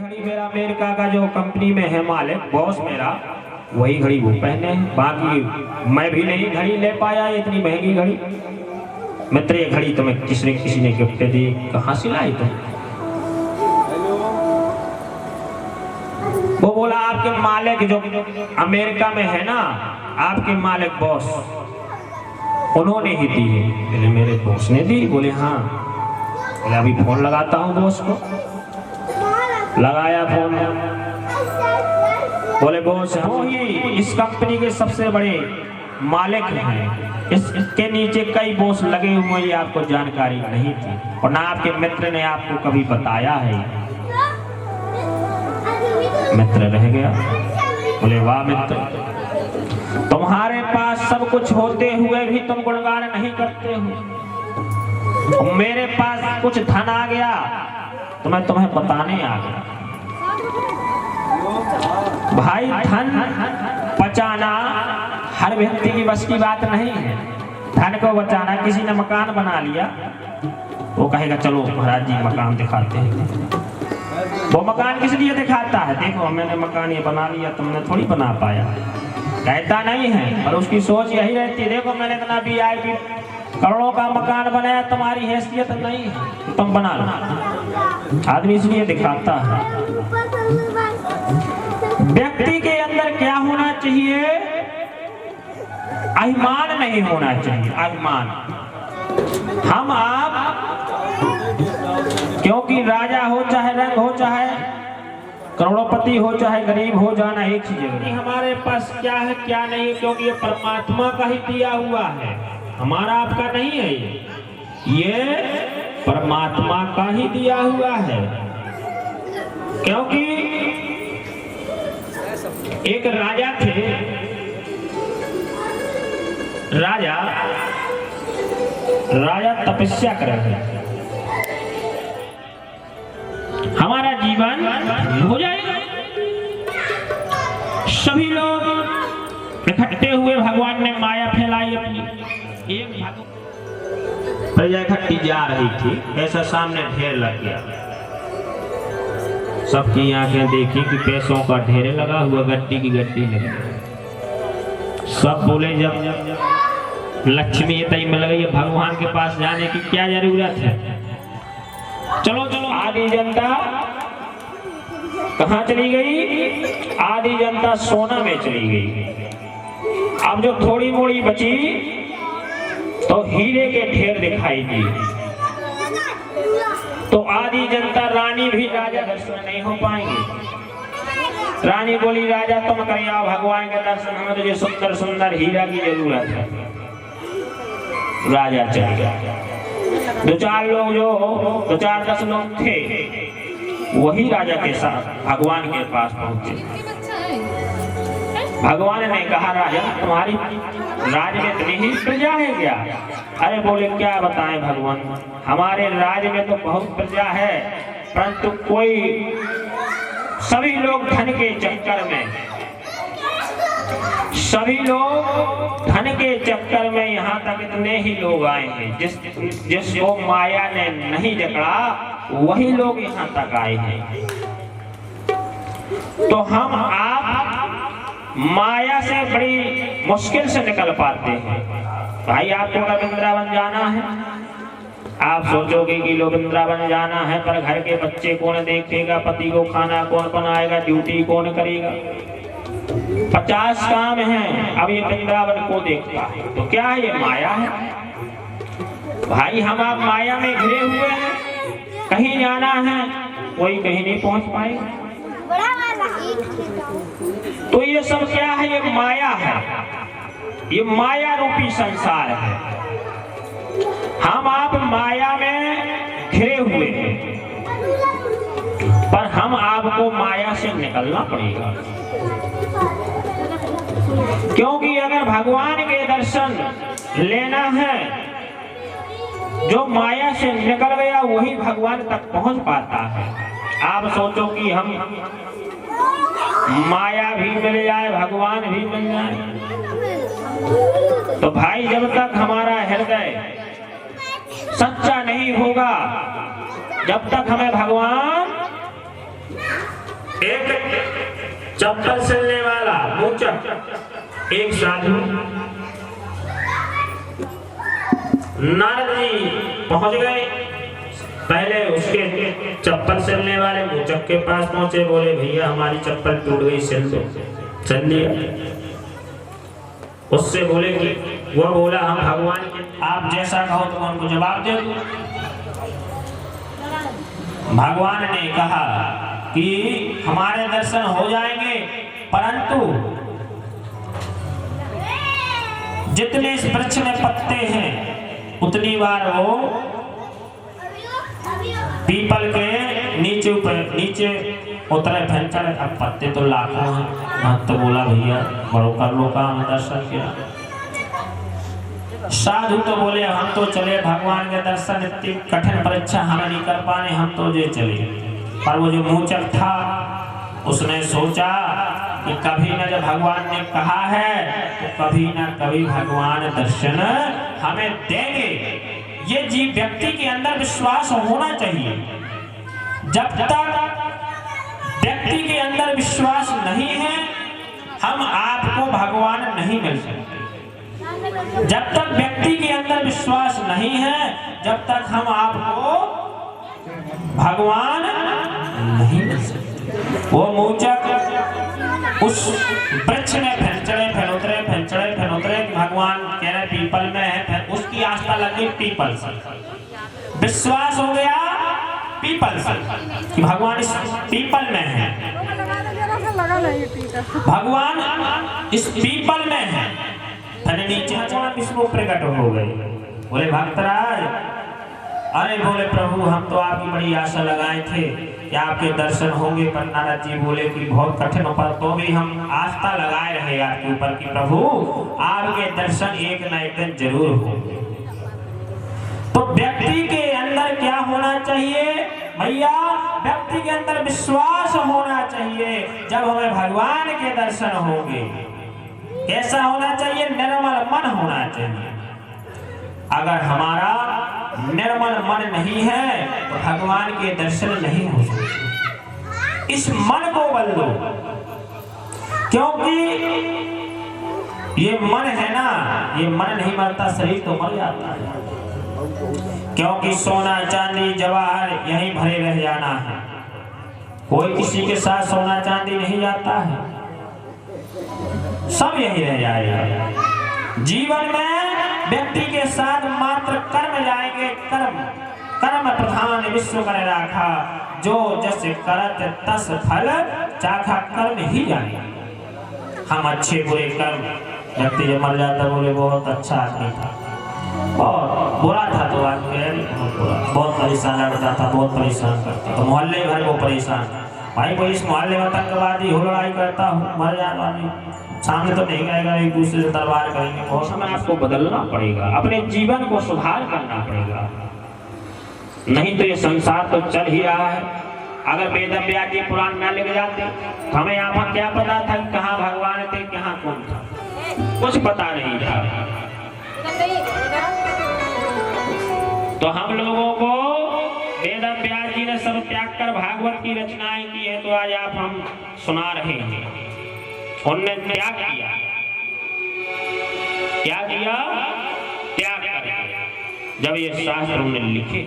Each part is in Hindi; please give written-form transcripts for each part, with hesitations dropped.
घड़ी मेरा अमेरिका का जो कंपनी में है मालिक बॉस मेरा, वही घड़ी वो पहने हैं। बाकी मैं भी नहीं घड़ी ले पाया, इतनी महंगी घड़ी। मित्र ये घड़ी तुम्हें किसी ने गिफ्ट दी, कहाँ से लाई तुम? वो बोला आपके मालिक जो अमेरिका में है ना, आपके मालिक बॉस, उन्होंने ही दी है। बोले मेरे बॉस ने दी? बोले हाँ। बोले अभी फोन लगाता हूँ बॉस को। लगाया फोन, बोले बॉस वो ही इस कंपनी के सबसे बड़े मालिक हैं, इसके नीचे कई बॉस लगे हुए, ये आपको जानकारी नहीं थी और ना आपके मित्र ने आपको कभी बताया है। मित्र रह गया। बोले वाह मित्र, तुम्हारे पास सब कुछ होते हुए भी तुम गुणगान नहीं करते हो। मेरे पास कुछ धन आ गया तो मैं तुम्हें बताने आ गया। भाई धन बचाना हर व्यक्ति की बस की बात नहीं है। धन को बचाना, किसी ने मकान बना लिया, वो कहेगा चलो महाराज जी मकान दिखाते हैं। वो मकान किस लिए दिखाता है? देखो मैंने मकान ये बना लिया, तुमने थोड़ी बना पाया। कहता नहीं है, और उसकी सोच यही रहती है देखो मैंने इतना VIP करोड़ों का मकान बनाया, तुम्हारी हैसियत नहीं है, तुम बना लो। आदमी इसलिए दिखाता है। व्यक्ति के अंदर क्या होना चाहिए? अभिमान नहीं होना चाहिए। अभिमान हम आप, क्योंकि राजा हो चाहे रंग हो चाहे करोड़पति हो चाहे गरीब हो, जाना एक ही जगह। हमारे पास क्या है क्या नहीं, क्योंकि ये परमात्मा का ही दिया हुआ है, हमारा आपका नहीं है। ये परमात्मा का ही दिया हुआ है। क्योंकि एक राजा थे, राजा तपस्या कर रहे थे। हमारा जीवन हो जाएगा। सभी लोग इकट्ठे हुए, भगवान ने माया फैलाई अपनी। एक प्रजा इकट्ठी जा रही थी, ऐसा सामने ढेर लग गया। सबकी आंखें देखी कि पैसों का ढेर लगा हुआ, गड्डी की गड्डी लगी। सब बोले जब लक्ष्मी तय मिल गई, भगवान के पास जाने की क्या जरूरत है, चलो चलो। आधी जनता कहाँ चली गई? आधी जनता सोना में चली गई। अब जो थोड़ी मोड़ी बची तो हीरे के ढेर दिखाई दी। तो आधी जनता, रानी भी राजा दर्शन नहीं हो पाएंगे। रानी बोली राजा तुम कर आओ भगवान के दर्शन, हमें तो ये सुंदर सुंदर हीरा की जरूरत है। राजा चल गया। दो चार लोग जो 10 लोग थे, वही राजा के साथ भगवान के पास पहुंचे। भगवान ने कहा राजा तुम्हारी राज्य में इतनी ही प्रजा है क्या? अरे बोले क्या बताएं भगवान, हमारे राज्य में तो बहुत प्रजा है, परंतु सभी लोग धन के चक्कर में, यहाँ तक इतने ही लोग आए हैं जिसको माया ने नहीं जकड़ा, वही लोग यहाँ तक आए हैं। तो हम आप माया से बड़ी मुश्किल से निकल पाते हैं। भाई आपको अगर वृंदावन जाना है, आप सोचोगे कि लो वृंदावन जाना है, पर घर के बच्चे कौन देखेगा, पति को खाना कौन बनाएगा, ड्यूटी कौन करेगा, 50 काम हैं। अब ये वृंदावन को देखता है तो क्या है? ये माया है। भाई हम आप माया में घिरे हुए हैं, कहीं जाना है कोई कहीं नहीं पहुंच पाएगा। तो ये सब क्या है? ये माया है, ये माया रूपी संसार है। हम आप माया में घिरे हुए हैं, पर हम आपको माया से निकलना पड़ेगा। क्योंकि अगर भगवान के दर्शन लेना है, जो माया से निकल गया वही भगवान तक पहुंच पाता है। आप सोचो कि हम माया भी मिल जाए, भगवान भी मिल जाए, तो भाई जब तक हमारा हृदय सच्चा नहीं होगा, जब तक हमें भगवान एक चप्पल सिलने वाला मूचक, एक साधु। नारद जी पहुंच गए, पहले उसके चप्पल सिलने वाले मूचक के पास पहुंचे, बोले भैया हमारी चप्पल टूट गई, सिल दो। चल लिया। उससे बोले कि वो बोला हम भगवान के, आप जैसा कहो तो उनको जवाब दे दो। भगवान ने कहा कि हमारे दर्शन हो जाएंगे, परंतु जितने इस वृक्ष में पत्ते हैं उतनी बार वो पीपल के नीचे उतरे फिर चढ़े। अब पत्ते तो लाखों हैं। भक्त बोला भैया बड़ो कर लो काम, दर्शन किया। साधु तो बोले हम तो चले भगवान के दर्शन, इतनी कठिन परीक्षा हमें नहीं कर पाने, हम तो जे चले। पर वो जो मूचक था उसने सोचा कि कभी न जब भगवान ने कहा है तो कभी न कभी भगवान दर्शन हमें देंगे। ये जीव व्यक्ति के अंदर विश्वास होना चाहिए। जब तक व्यक्ति के अंदर विश्वास नहीं है हम आपको भगवान नहीं मिल सकते। जब तक व्यक्ति के अंदर विश्वास नहीं है जब तक हम आपको भगवान नहीं मिल सकते। वो मूचक उस वृक्ष में फिर चढ़े फिर उतरे, फिर चढ़े फिर उतरे। भगवान कह रहे पीपल में है, फिर उसकी आस्था लगी पीपल से, विश्वास हो गया पीपल से कि भगवान इस पीपल में है, भगवान इस पीपल में है। फिर नीचे भगवान विष्णु प्रकट हो गए। बोले भक्तराज, अरे बोले प्रभु हम तो आपकी बड़ी आशा लगाए थे कि आपके दर्शन होंगे, पर नारद जी बोले कि बहुत कठिन, पर तो भी हम आस्था लगाए रहे आपके ऊपर कि प्रभु आपके दर्शन एक न एक दिन जरूर होंगे। तो व्यक्ति के अंदर क्या होना चाहिए भैया? व्यक्ति के अंदर विश्वास होना चाहिए। जब हमें भगवान के दर्शन होंगे कैसा होना चाहिए? निर्मल मन होना चाहिए। अगर हमारा निर्मल मन नहीं है तो भगवान के दर्शन नहीं हो सकते। इस मन को बदलो, क्योंकि ये मन है ना, ये मन नहीं मरता, शरीर तो मर जाता है। क्योंकि सोना चांदी जवाहर यहीं भरे रह जाना है। कोई किसी के साथ सोना चांदी नहीं जाता है, सब यही रह जाएगा। जीवन में व्यक्ति के साथ मात्र कर्म जाएंगे। कर्म प्रधान विश्व कर राखा, जो जस करत तस फल चाखा। कर्म ही जाएंगे। हम अच्छे बुरे कर्म, व्यक्ति जब मर जाता बोले बहुत अच्छा आदमी था और बुरा था तो आदमी बहुत परेशान करता था, बहुत परेशान करता था, मोहल्ले भर को परेशान। भाई कोई इस मोहल्ले में आतंकवादी हो, लड़ाई करता हूँ, मर जाता नहीं, सामने तो नहीं आएगा, एक दूसरे से दरबार करेंगे। बहुत समय आपको बदलना पड़ेगा, अपने जीवन को सुधार करना पड़ेगा, नहीं तो ये संसार तो चल ही रहा है। अगर वेद व्यास जी पुराण में लेके जाते तो हमें यहाँ क्या पता था कि कहाँ भगवान थे, कहाँ कौन था, कुछ पता नहीं था। तो हम लोगों को वेद व्यास जी ने सब त्याग कर भागवत की रचनाएं की है, तो आज आप हम सुना रहे हैं। उन्होंने त्याग किया, क्या किया? त्याग कर। जब ये शास्त्र उन्होंने लिखे,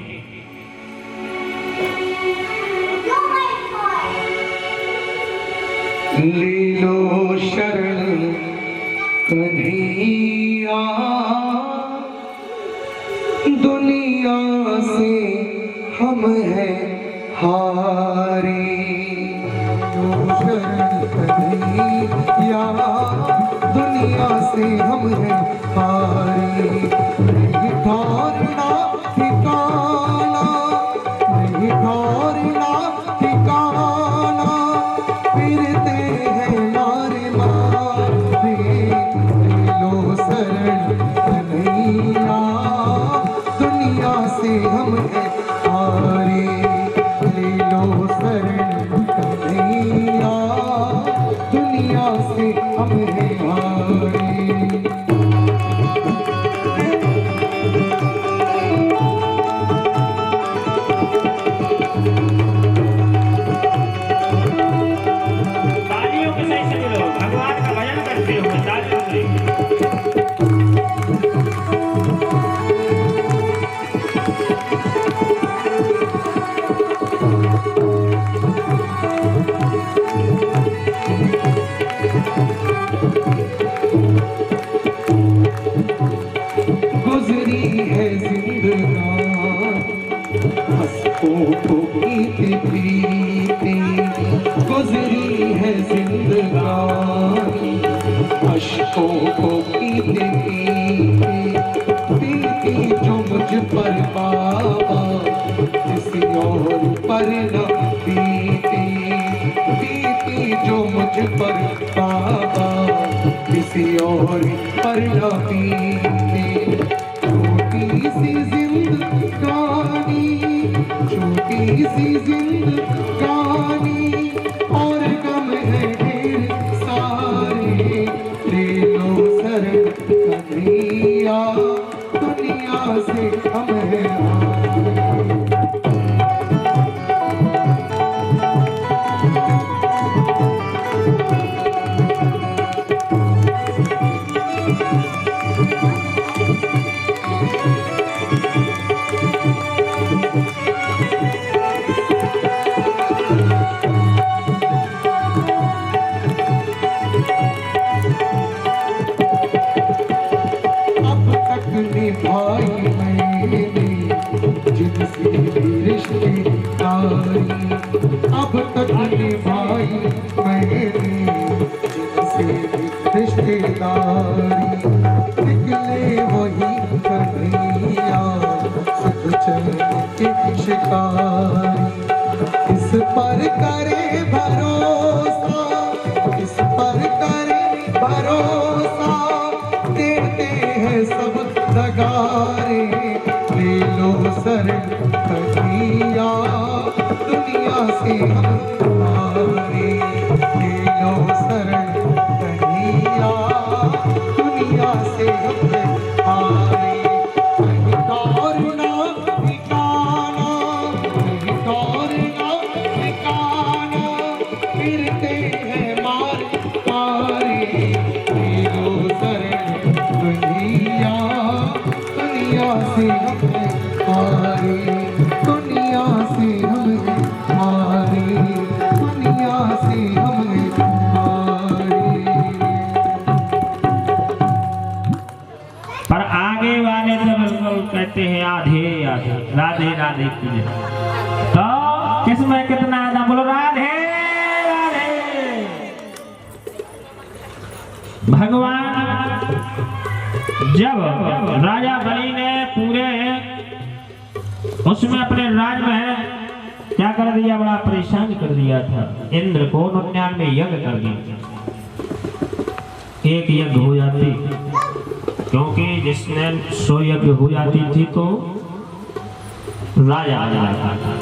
ले लो शरण कन्हैया, दुनिया से हम हैं हारे। लो शरण कन्हैया, दुनिया से हम हैं हारे। नहीं ठहरना ठिकाना, नहीं ठहरना ठिकाना, फिरते हैं मारे मारे। लो शरण कन्हैया, दुनिया से हम हैं हारे। ले लो शरण कन्हैया, दुनिया से हम हैं हारे। गुजरी है जिंदगानी, अश्कों को पीते पीते बीती जो मुझ पर बाबा, किसी और पर न बीती, बीती जो मुझ पर बाबा, किसी और पर न बीती। छोटी सी जिंदगानी, छोटी सी जिंदगानी, और गम है ढेर सारे, ले लो सर कन्हैया, दुनिया से हम हैं। भाई मैंने जिनसे भी रिश्तेदारी, अब तक निभाई मैंने जिनसे भी रिश्तेदारी, निकले वही कन्हैया सुख चैन के शिकारी। इस पर करे भरोसा, इस पर करे भरोसा, देते हैं सब नगारे, ले लो सर कन्हैया, दुनिया से हम हारे, ले लो सर कन्हैया, दुनिया से हम हारे। कहीं दौड़ना ठिकाना, कहीं दौड़ना ठिकाना, फिरते हैं मार मारे, ले लो सर कन्हैया, दुनिया से हम हारे, दुनिया से हम हारे, दुनिया से हम हारे। पर आगे वाले तो बिल्कुल कहते हैं आधे आधे, राधे राधे कीजिए। तो किसमें कितना आधा बोलो, राधे राधे। भगवान जब राजा बलि ने पूरे उसमें अपने राज में क्या कर दिया, बड़ा परेशान कर दिया था इंद्र को, 99 यज्ञ कर दिया। एक यज्ञ हो जाती, क्योंकि जिसने 100 यज्ञ हो जाती थी तो राजा आ जाता था।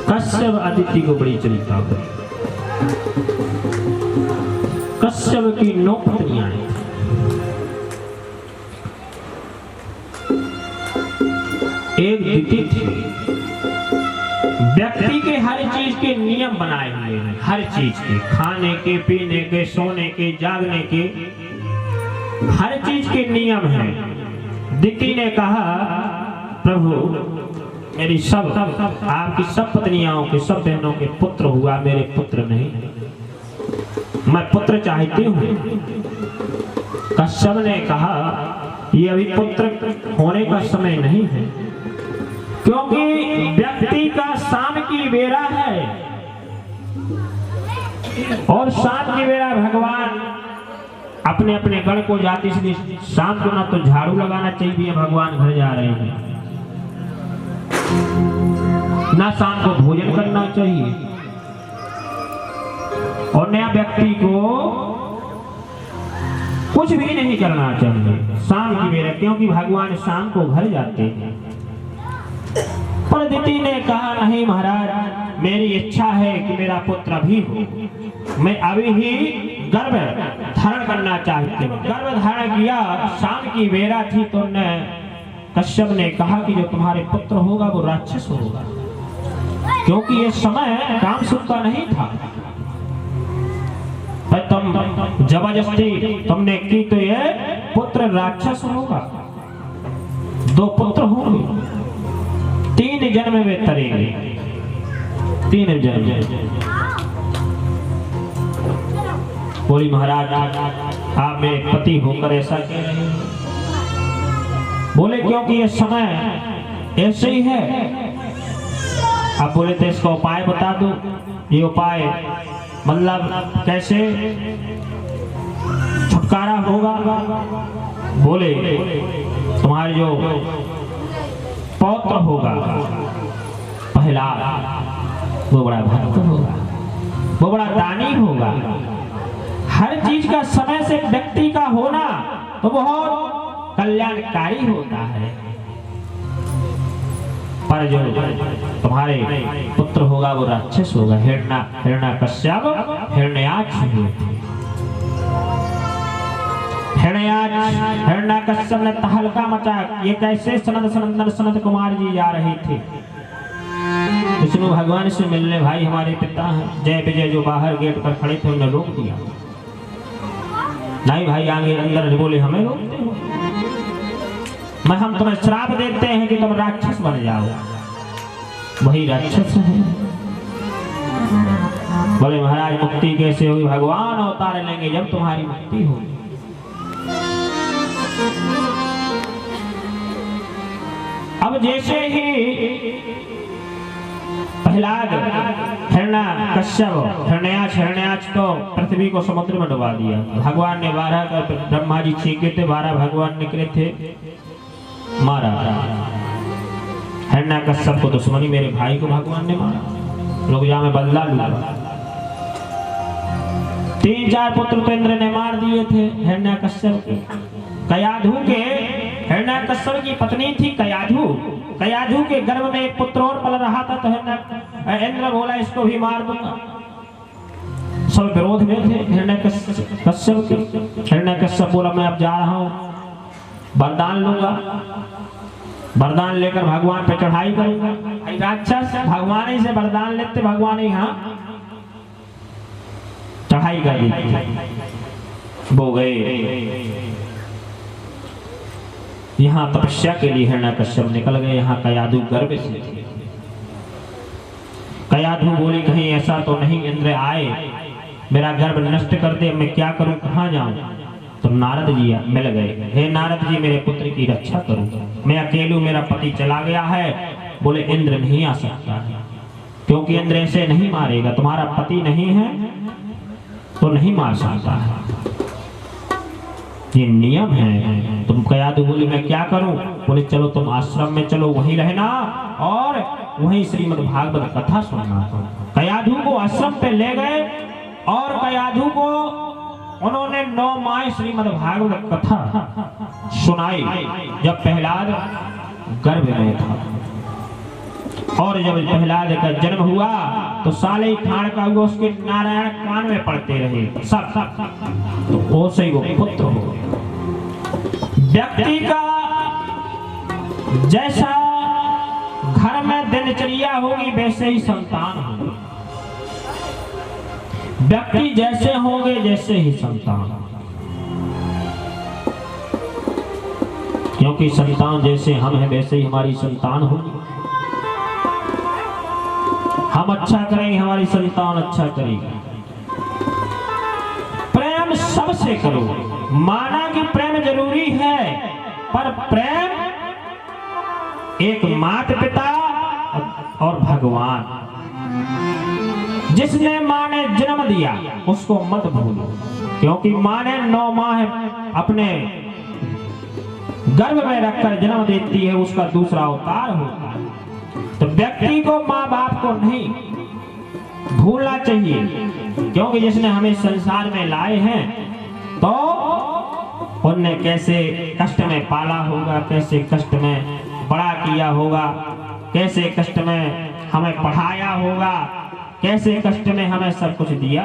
कश्यप आदित्य को बड़ी चिंता हुई। कश्यप की 9 पत्नियां हैं। एक दिति थी। व्यक्ति के हर चीज के नियम बनाए हुए हैं, हर चीज के, खाने के, पीने के, सोने के, जागने के, हर चीज के नियम हैं। दिति ने कहा, प्रभु मेरी सब आपकी सब पत्नियों के, सब बहनों के पुत्र हुआ, मेरे पुत्र नहीं, मैं पुत्र चाहती हूँ। कश्यप ने कहा, ये अभी पुत्र होने का समय नहीं है, क्योंकि व्यक्ति का शाम की बेरा है, और शाम की बेरा भगवान अपने अपने गण को जाते, इसलिए शाम को ना तो झाड़ू लगाना चाहिए, भगवान घर जा रहे हैं, ना शाम को भोजन करना चाहिए, और नया व्यक्ति को कुछ भी नहीं करना चाहिए शाम की बेरा, क्योंकि भगवान शाम को घर जाते हैं। पर दिति ने कहा, नहीं महाराज, मेरी इच्छा है कि मेरा पुत्र अभी हो, मैं अभी ही गर्भ धारण करना चाहती हूँ। गर्भ धारण किया, शाम की बेरा थी, तो कश्यप ने कहा कि जो तुम्हारे पुत्र होगा वो राक्षस होगा, क्योंकि ये समय कामसूत्र का नहीं था। तुम जबरदस्ती तुमने की, तो ये पुत्र राक्षस होगा। 2 पुत्र होंगे, 3 जन्म में तरेंगे, 3 जन्म। बोली महाराज, आप मेरे पति होकर ऐसा कह रहे हैं? बोले क्योंकि ये समय ऐसे ही है, अब बोले थे इसका उपाय बता दो। ये उपाय मतलब कैसे छुटकारा होगा? बोले तुम्हारे जो पौत्र होगा पहला, वो बड़ा भक्त होगा, वो बड़ा दानी होगा। हर चीज का समय से व्यक्ति का होना तो बहुत कल्याणकारी होता है। पर जो तुम्हारे पुत्र होगा वो राक्षस होगा, हिरण्यकश्यप हिरण्याक्ष हिरण्याकश्यप ने तहलका मचाया। ये कैसे? सनत कुमार जी जा रहे थे विष्णु भगवान से मिलने। भाई हमारे पिता हैं जय विजय जो बाहर गेट पर खड़े थे, उन्होंने रोक दिया। नहीं भाई आगे अंदर बोले हमें रोकते हो, हम तुम्हें श्राप देते हैं कि तुम राक्षस बन जाओ। वही राक्षस है। बोले महाराज मुक्ति कैसे होगी? भगवान अवतार लेंगे जब तुम्हारी मुक्ति होगी। अब जैसे ही प्रहलाद हिरण्याक्ष को पृथ्वी को समुद्र में डुबा दिया। भगवान ने 12 का ब्रह्मा जी छीके थे, 12 भगवान निकले थे, मारा। हिरण्याकश्यप को दुश्मनी, मेरे भाई को भगवान ने मारा। लोग यहाँ में बदला लूंगा। 3-4 पुत्र तो इंद्र ने मार दिए थे हिरण्याकश्यप के। कयाधु के हिरण्याकश्यप की पत्नी थी कयाधु। कयाधु के गर्भ में एक पुत्र और पल रहा था, तो इंद्र बोला इसको भी मार दूंगा। सब विरोध में थे हिरण्याकश्यप के। हिरण्याकश्यप बोला मैं अब जा रहा हूँ, वरदान लूंगा, वरदान लेकर भगवान पे चढ़ाई करूंगा। राक्षस भगवान ही से वरदान लेते, भगवान ही हाँ चढ़ाई कर दी। वो गए यहाँ तपस्या के लिए। हिरण्याकश्यप निकल गए यहाँ कयाधु गर्भ से। कयाधु बोली कहीं ऐसा तो नहीं इंद्र आए मेरा गर्भ नष्ट कर दे, मैं क्या करूं, कहाँ जाऊं? तो नारद जी मिल गए। हे नारद जी मेरे पुत्र की रक्षा करो, मैं अकेलू, मेरा पति चला गया है। बोले इंद्र नहीं आ सकता है, क्योंकि इंद्र ऐसे नहीं मारेगा, तुम्हारा पति नहीं है तो नहीं मार सकता है, ये नियम है। तुम कयाधु बोली मैं क्या करूं? बोले चलो तुम आश्रम में चलो, वहीं रहना और वहीं श्रीमद् भागवत कथा सुनना। कयाधु को आश्रम पे ले गए और कयाधु को उन्होंने 9 माह श्रीमद् भागवत कथा सुनाई। जब प्रहलाद गर्भ में था और जब प्रहलाद का जन्म हुआ तो साले खान का हुआ, उसके नारायण कान में पड़ते रहे सब, तो वो सही वो पुत्र हो। व्यक्ति का जैसा घर में दिनचर्या होगी वैसे ही संतान होगी। व्यक्ति जैसे होंगे जैसे ही संतान, क्योंकि संतान जैसे हम हैं वैसे ही हमारी संतान होगी। हम अच्छा करेंगे हमारी संतान अच्छा करेगी। प्रेम सबसे करो, माना कि प्रेम जरूरी है, पर प्रेम एक माता पिता और भगवान, जिसने माँ ने जन्म दिया उसको मत भूलो, क्योंकि माँ ने 9 माह अपने गर्भ में रखकर जन्म देती है, उसका दूसरा अवतार होता है। तो व्यक्ति को माँ बाप को नहीं भूलना चाहिए, क्योंकि जिसने हमें संसार में लाए हैं तो उनने कैसे कष्ट में पाला होगा, कैसे कष्ट में बड़ा किया होगा, कैसे कष्ट में हमें पढ़ाया होगा, कैसे कष्ट में हमें सब कुछ दिया।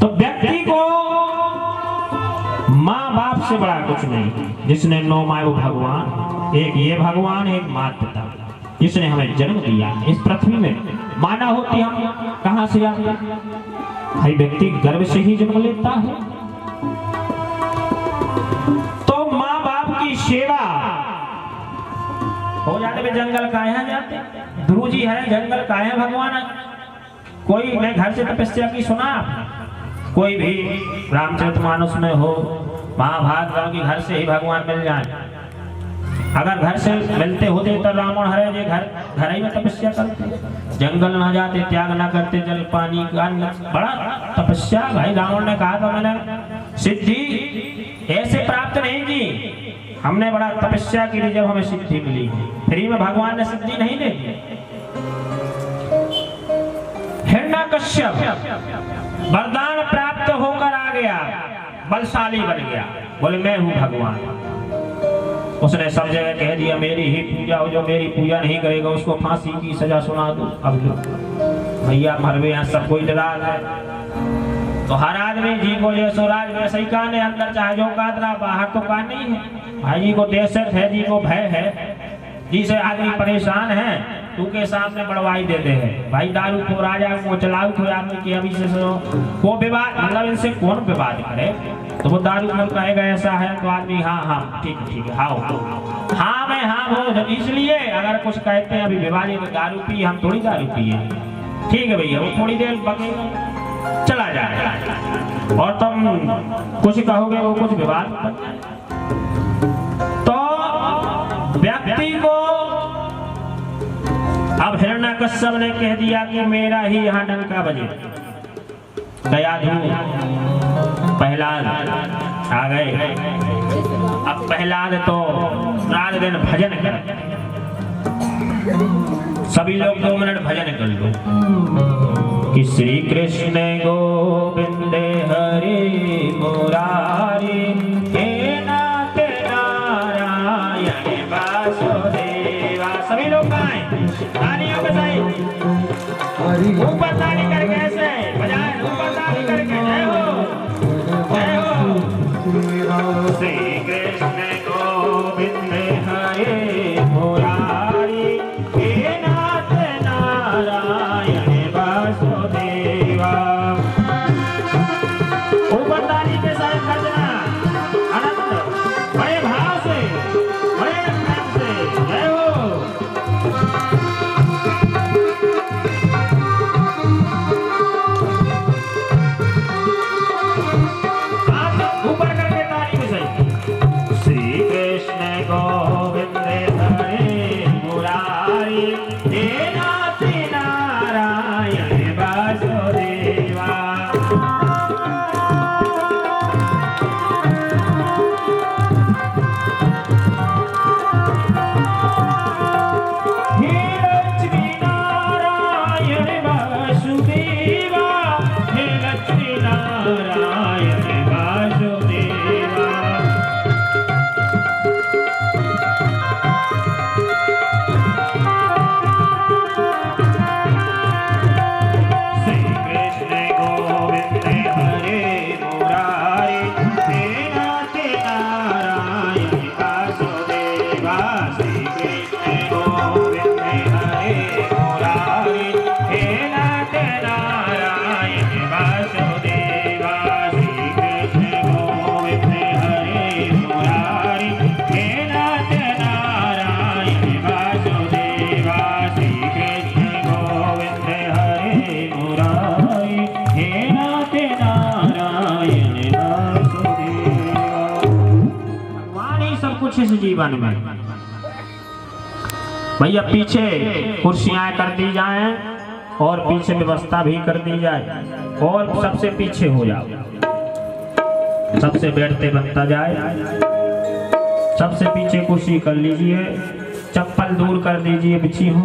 तो व्यक्ति को माँ बाप से बड़ा कुछ नहीं। जिसने 9 माह वो भगवान, एक ये भगवान, एक माता पिता, जिसने हमें जन्म दिया इस पृथ्वी में। माना होती हम कहां से आते? भाई व्यक्ति गर्भ से ही जन्म लेता है। तो माँ बाप की सेवा हो जाते में जंगल काहे जाते? ध्रुव जी है जंगल काहे भगवान? कोई मैं घर से तपस्या की सुना, कोई भी रामचरितमानस में हो, महाभारत राम की घर से ही भगवान मिल जाए। अगर घर से मिलते होते तो रावण हरे जे घर ही में तपस्या करते, जंगल न जाते, त्याग न करते, जल पानी का बड़ा तपस्या। भाई रावण ने कहा था मैंने सिद्धि ऐसे प्राप्त नहीं की, हमने बड़ा तपस्या की जब हमें सिद्धि मिली। फ्री में भगवान ने सिद्धि नहीं दे दी। हिरण्यकश्यप वरदान प्राप्त होकर आ गया, बलशाली बन गया, बोले मैं हूं भगवान। उसने सब जगह कह दिया मेरी ही पूजा हो, जो मेरी पूजा नहीं करेगा उसको फांसी की सजा सुना दो। अब भैया मरवे यहाँ सब कोई दलाल है, तो हर आदमी जी को जैसो राज वैसे ही कान है, अंदर चाहे जो कादरा बाहर तो कान नहीं है। भाई जी को दहशत है, जी को भय है, जी से आदमी परेशान है, तू के सामने बड़वाई देते हैं। भाई दारू को राजा को चलाऊ को आदमी की अभी से वो विवाद, मतलब इनसे कौन विवाद करे, तो वो दारू को कहेगा ऐसा है तो आदमी हाँ ठीक है हाँ मैं हाँ वो, इसलिए अगर कुछ कहते हैं अभी विवादी तो दारू पी, हम थोड़ी दारू पिए, ठीक है भैया, वो थोड़ी देर बकेगा चला जाए और तुम कुछ कहोगे वो कुछ विवाद। तो व्यक्ति को अब हिरण्यकश्यप ने कह दिया कि मेरा ही यहाँ डंका बजे। दयालु प्रहलाद आ गए। अब प्रहलाद तो रात दिन भजन कर, सभी लोग 2 मिनट भजन कर लो कि श्री कृष्ण गोविंद हरे मुरारी हे नाथ नारायण वासुदेवा। सभी लोग गाएं तालियों के साथ, ऊपर ताली करके ऐसे बजाएं, ऊपर ताली करके जय हो श्री कृष्ण गोविंद हरे मुरारी हे नाथ नारायण वासुदेवा। ऊपर ताली के साथ करना आनंद, बड़े भाव से, बड़े प्रेम से जय हो। ऊपर करके ताली के साथ श्री कृष्ण गोविंद हरे मुरारी हे नाथ नारायण वासुदेवा। हे लक्ष्मी नारायण वासुदेवा, हे लक्ष्मी नारायण वासुदेवा। श्री कृष्ण गोविंद हरे मुरारी हे नाथ नारायण वासुदेवा। श्री कृष्ण गोविंद हरे मुरारी हे नाथ नारायण वासुदेवा। श्री कृष्ण गोविंद हरे मुरारी हे नाथ नारायण वासुदेवा। श्री कृष्ण गोविंद हरे मुरारी हे नाथ नारायण वासुदेवा। भगवान ही सब कुछ इस जीवन में। भैया पीछे कुर्सियां कर दी जाएं और पीछे व्यवस्था भी कर दी जाए और सबसे पीछे हो जाओ, सबसे बैठते बनता जाए, सबसे पीछे कुर्सी कर लीजिए, चप्पल दूर कर दीजिए बिछी हो।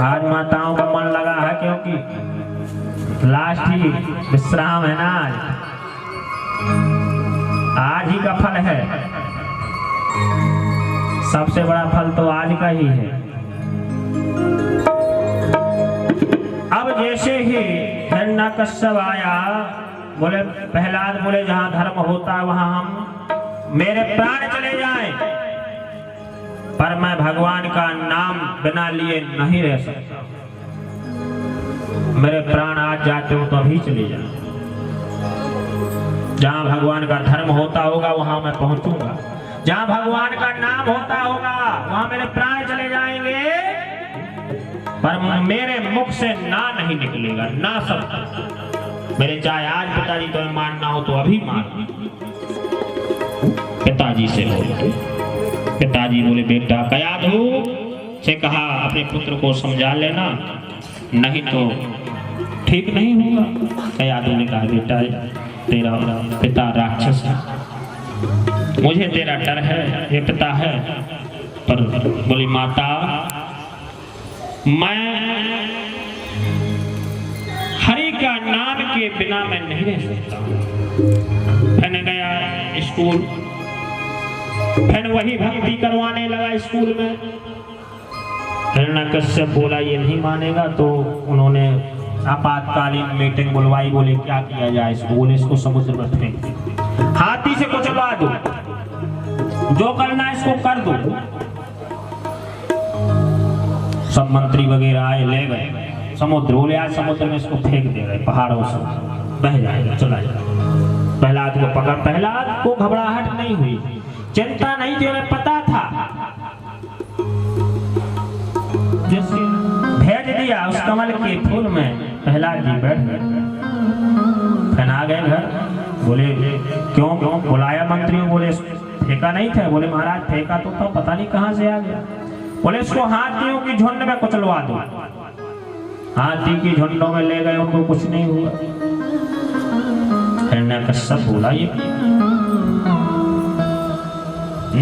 आज माताओं का मन लगा है क्योंकि लास्ट ही विश्राम है ना, आज ही का फल है, सबसे बड़ा फल तो आज का ही है। अब जैसे ही हिरण्यकश्यप आया, बोले प्रहलाद बोले जहां धर्म होता है वहां हम मेरे प्राण चले जाएं, पर मैं भगवान का नाम बिना लिए नहीं रह सकता। मेरे प्राण आज जाते हो तो अभी चले जाए, जहां भगवान का धर्म होता होगा वहां मैं पहुंचूंगा, जहां भगवान का नाम होता होगा वहां मेरे प्राण चले जाएंगे, पर मेरे मुख से ना नहीं निकलेगा, ना सब मेरे, चाहे आज पिताजी तुम्हें मारना हो तो अभी मार, पिताजी से बोल पिताजी बोले बेटा कयाधु से कहा अपने पुत्र को समझा लेना, नहीं तो ठीक नहीं होगा। कयाधु ने कहा बेटा तेरा पिता राक्षस है, मुझे तेरा डर है, ये पिता है। पर बोली माता मैं हरि का नाम के बिना मैं नहीं रह सकता। मैंने गया स्कूल, फिर वही भक्ति करवाने लगा स्कूल में। हिरण्यकश्यप बोला ये नहीं मानेगा, तो उन्होंने आपातकालीन मीटिंग बुलवाई। बोले क्या किया जाए इसको? बोले इसको समुद्र में फेंक, हाथी से कुचलवा दो, जो करना है इसको कर दो। सब मंत्री वगैरह आए, ले गए समुद्र। बोले आज समुद्र में इसको फेंक दे रहे, पहाड़ों से बह जाएगा, चला जाएगा। प्रहलाद को पकड़, प्रहलाद को घबराहट नहीं हुई, चिंता नहीं थी, उन्हें पता था। भेज दिया उस कमल के फूल में, प्रहलाद जी बैठ गए। फिर आ गए घर, बोले क्यों बुलाया मंत्रियों? बोले फेंका नहीं था। बोले महाराज फेंका तो था, पता नहीं कहां से आ गया। बोले इसको हाथियों की झुंड में कुचलवा दो। हाथी की झुंडों में ले गए, उनको कुछ नहीं हुआ। हिरण्यकश्यप बोला ये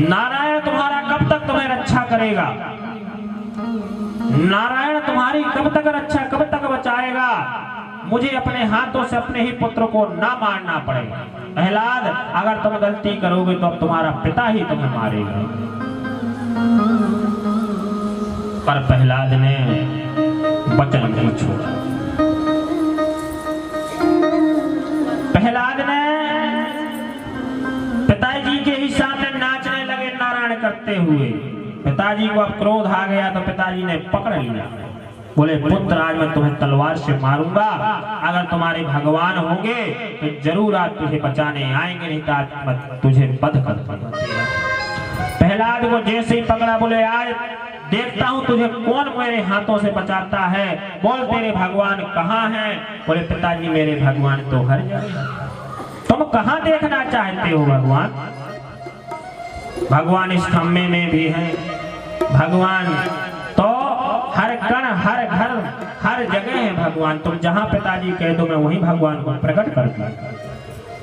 नारायण तुम्हारा कब तक तुम्हें रक्षा करेगा? नारायण तुम्हारी कब तक रक्षा, कब तक बचाएगा? मुझे अपने हाथों से अपने ही पुत्र को ना मारना पड़ेगा। प्रहलाद अगर तुम गलती करोगे तो अब तुम्हारा पिता ही तुम्हें मारेगा। पर प्रहलाद ने वचन नहीं छोड़ा। प्रहलाद ने पिताजी के ही सामने नाचने लगे नारायण करते हुए। पिताजी को अब क्रोध आ गया तो पिताजी ने पकड़ लिया। बोले पुत्र आज मैं तुम्हें तलवार से मारूंगा, अगर तुम्हारे भगवान होंगे तो जरूर आज तुझे बचाने आएंगे, नहीं तो आज मैं तुझे वध कर दूंगा। प्रहलाद को जैसे ही पकड़ा, बोले आज देखता हूँ तुझे कौन मेरे हाथों से बचाता है, बोल तेरे भगवान कहाँ हैं? बोले पिताजी मेरे भगवान तो हर जगह। तुम कहाँ देखना चाहते हो भगवान? भगवान इस खम्भे में भी है, भगवान तो हर कण हर घर हर जगह है भगवान। तुम जहां पिताजी कह दो मैं वही भगवान को प्रकट कर दूं,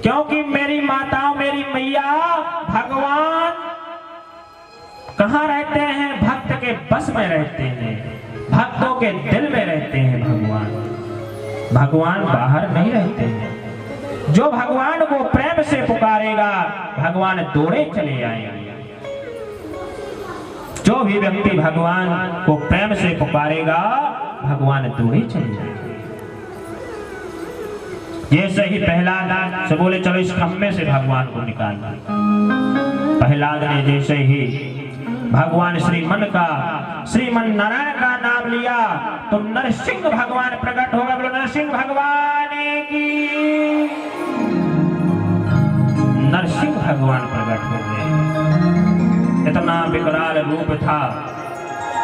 क्योंकि मेरी माता मेरी मैया भगवान कहाँ रहते हैं? भक्त के बस में रहते हैं, भक्तों के दिल में रहते हैं भगवान। भगवान बाहर नहीं रहते हैं। जो भगवान को प्रेम से पुकारेगा भगवान दौड़े चले आएंगे। जो भी व्यक्ति भगवान को प्रेम से पुकारेगा भगवान दौड़े चले जाएंगे। जैसे ही प्रहलाद से बोले चलो इस खम्भे से भगवान को निकाल, प्रहलाद ने जैसे ही भगवान श्रीमन नारायण का नाम लिया तो नरसिंह भगवान प्रकट हो गए। बोलो नरसिंह भगवान की। नरसिंह भगवान प्रकट हो गए। इतना विकराल रूप था,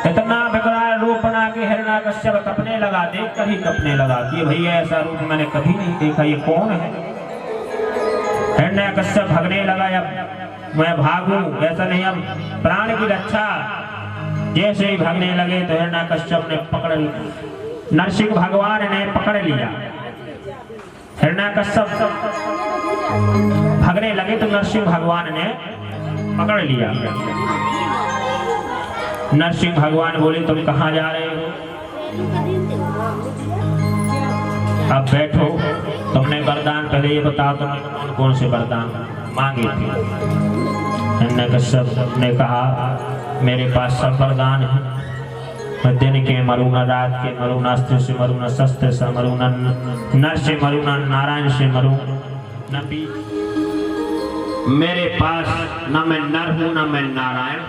इतना विकराल रूप बना के हिरण्यकश्यप कपने लगा, देख कर ही कपने लगा कि भैया ऐसा रूप मैंने कभी नहीं देखा, ये कौन है? हिरण्यकश्यप भागने लगा, अब मैं भागूं ऐसा नहीं, अब प्राण की रक्षा। जैसे ही भागने लगे तो हिरण्यकश्यप ने पकड़ लिया, नरसिंह भगवान ने पकड़ लिया। हिरण्यकश्यप भागने लगे तो नरसिंह भगवान ने पकड़ लिया। नरसिंह भगवान बोले तुम कहाँ जा रहे हो? अब बैठो, तुमने वरदान पहले ये बताओ तुमने कौन से वरदान मांगे थे? हिरण्यकश्यप ने कहा मेरे पास सब वरदान है, मैं दिन के मरू न रात के मरू, न अस्त्र से मरू न शस्त्र से मरू, न नर से मरू न नारायण से मरू, न भी मेरे पास न मैं नर हूं न मैं नारायण।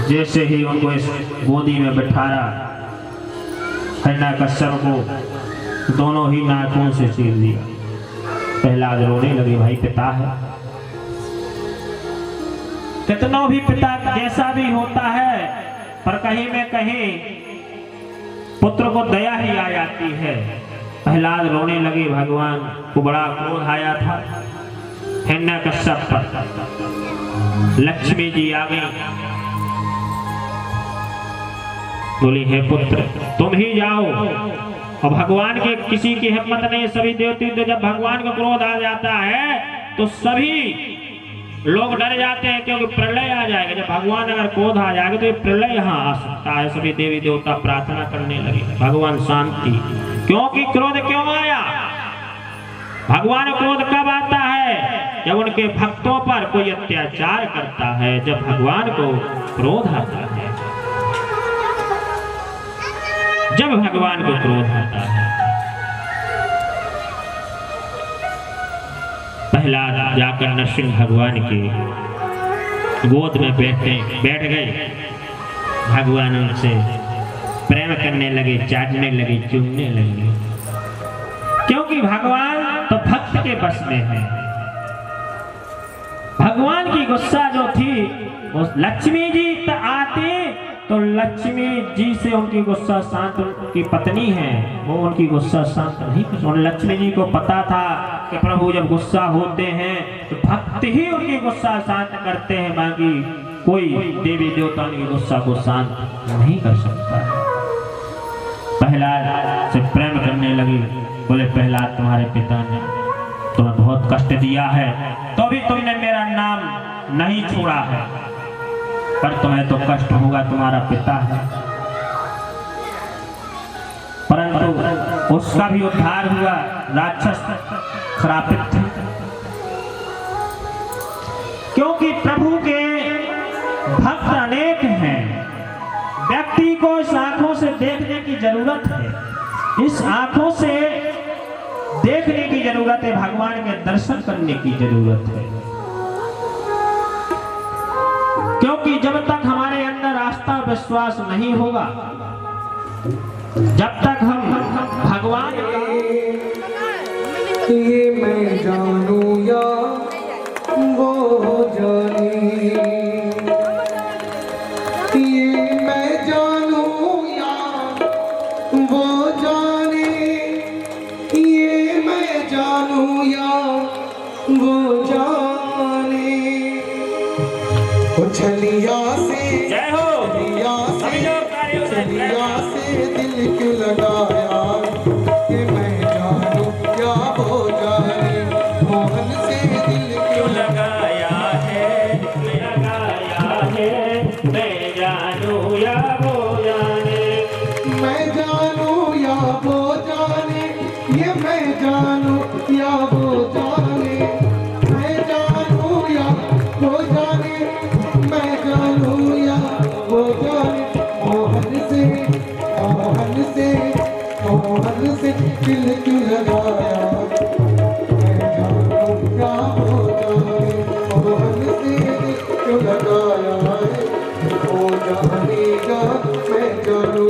जैसे ही उनको इस गोदी में बिठाया हिरण्यकश्यप को दोनों ही नाखून से चीर दिया। प्रहलाद रोने लगे, भाई पिता है, कितना भी पिता जैसा भी होता है पर कहीं में कहीं पुत्र को दया ही आ जाती है। प्रहलाद रोने लगे, भगवान को बड़ा क्रोध आया था। हिरण्यकश्यप पर लक्ष्मी जी आ गई, बोली हे पुत्र तुम ही जाओ। और भगवान के किसी की हिम्मत नहीं, सभी देवती तो जब भगवान का क्रोध आ जाता है तो सभी लोग डर जाते हैं, क्योंकि प्रलय आ जाएगा। जब भगवान अगर क्रोध आ जाएगा तो ये प्रलय यहाँ आ सकता है। सभी देवी देवता प्रार्थना करने लगे भगवान शांति, क्योंकि क्रोध क्यों आया? भगवान क्रोध कब आता है? जब उनके भक्तों पर कोई अत्याचार करता है, जब भगवान को क्रोध आता है, जब भगवान को क्रोध आता है। प्रहलाद जाकर नरसिंह भगवान के गोद में बैठ गए। भगवान उनसे प्रेम करने लगे, चाटने लगे, चूमने लगे, क्योंकि भगवान तो भक्त के बस में है। भगवान की गुस्सा जो थी वो लक्ष्मी जी आती तो लक्ष्मी जी से उनकी गुस्सा शांत, उनकी पत्नी है वो उनकी गुस्सा शांत नहीं कर। और लक्ष्मी जी को पता था कि प्रभु जब गुस्सा होते हैं तो भक्त ही उनकी गुस्सा शांत करते हैं, बाकी कोई देवी देवता उनकी गुस्सा को शांत नहीं कर सकता। प्रहलाद से प्रेम करने लगी, बोले प्रहलाद तुम्हारे पिता ने तुम्हें बहुत कष्ट दिया है, तो भी तुमने मेरा नाम नहीं छोड़ा है, पर तुम्हें तो कष्ट होगा, तुम्हारा पिता है। परंतु उसका भी उद्धार हुआ, राक्षस श्रापित थे। क्योंकि प्रभु के भक्त अनेक हैं, व्यक्ति को इस आंखों से देखने की जरूरत है, इस आंखों से देखने की जरूरत है, भगवान के दर्शन करने की जरूरत है। क्योंकि जब तक हमारे अंदर आस्था विश्वास नहीं होगा, जब तक हम भगवान ये मैं जानू या वो जाने, ये मैं जानू या वो जाने, ये मैं जानू या वो जाने। छलिया से जय हो, छलिया से दिल क्यों लगाया कि मैं जानू या वो जाने, मोहन से दिल क्यों लगाया है, मैं जानू या वो जाने, मैं जानू या वो जाने, ये मैं जानू या वो जाने, मैं जानू या वो जाने, मैं जानू या वो जाने, मोहन से मोहन से मोहन से दिल क्यों लगाया, मैं जानू या वो जाने, मोहन से दिल क्यों लगाया है, वो जानेगा मैं जानू।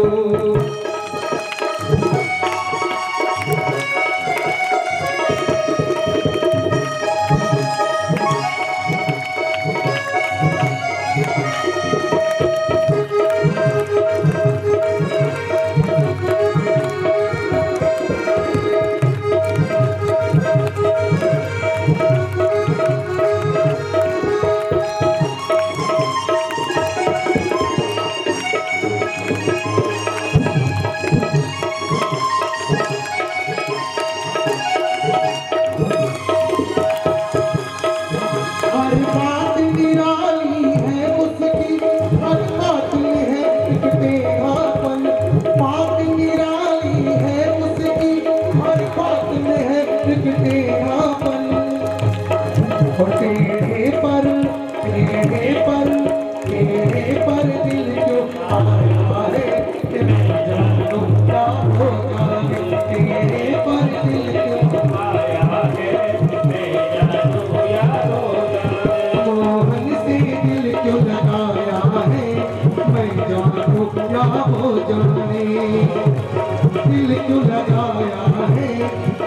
दिल क्यों लगाया है,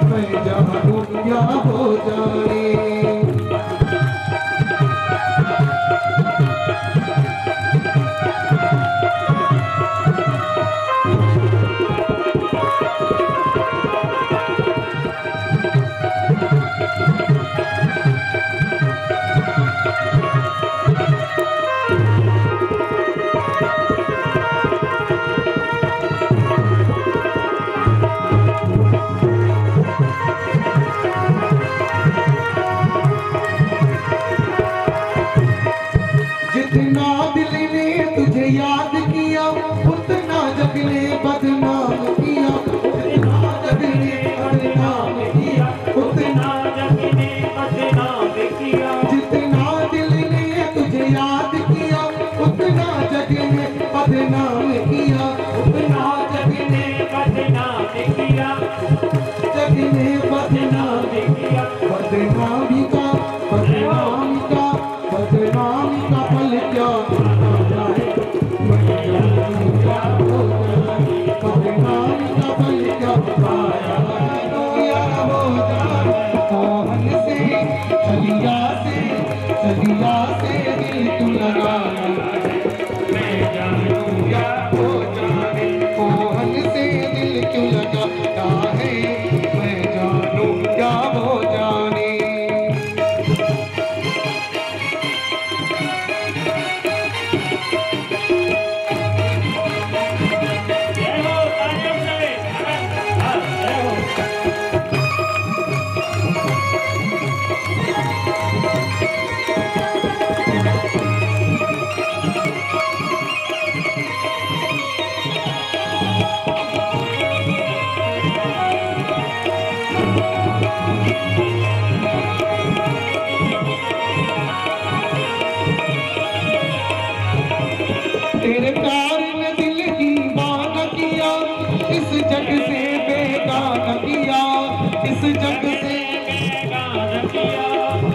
मैं जानू या हो जाने। तुझे याद किया उतना जग ने बदनाम किया, उतना जग ने बदनाम किया, उतना जग ने बदनाम किया। जितना दिल ने तुझे याद किया उतना जग ने बदनाम किया, उतना जग ने बदनाम किया, जग ने बदनाम किया। बदनामी का बदनामी का बदनामी का पल क्या जाए, बदनामी का पल क्या पाया या हो जाए। मोहन से चलिया से दिल तू लगाया, मैं जानूं या हो जाए। मोहन से दिल क्यों लगाता है, मैं जानूं या हो जाने। जय हो तालियों से। हाँ, जय हो। तेरे प्यार ने दिल दीवाना किया, इस जग से बेगाना किया, इस जग से गाना किया,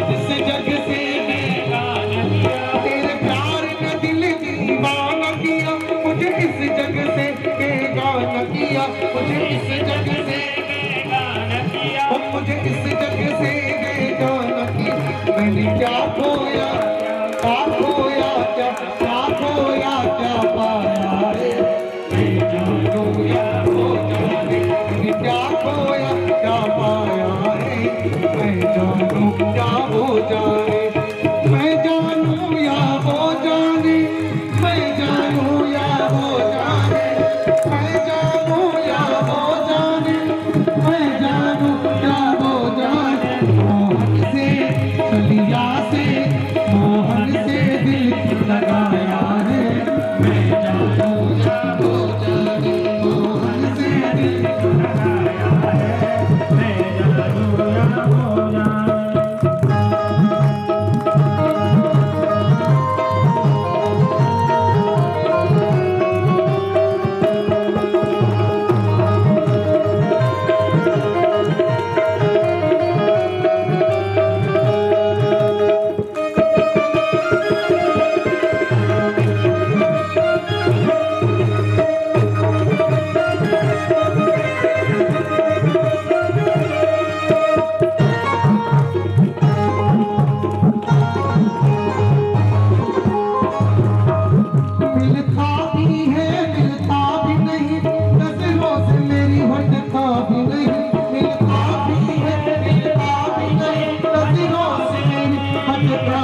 इस जग से गाना किया। तेरे प्यार ने दिल दीवाना किया, मुझे इस जग से बेगाना किया, मुझे इस जग से गाना किया। मुझे इस जग से बेगाना किया। मैंने क्या खोया क्या खोया क्या खोया क्या पाया रे, मैं जानूं या हो जाने। मैंने क्या खोया क्या पाया रे, मैं जानूं या हो जाने। मैं जानूं या हो जाने, मैं जानूं या हो जाने, मैं जानूं या हो जाने, मैं जानूं या हो जाने। मोहन से चलिया से, मोहन से दिल क्यों लगाया है, मैं जानूं या हो जाने। मोहन से दिल क्यों लगाया है, मैं जानूं या हो जाने। मिलता भी है मिलता भी नहीं, नजरों से मेरी हटता भी नहीं। मिलता भी है मिलता भी नहीं, नजरों से मेरी हटता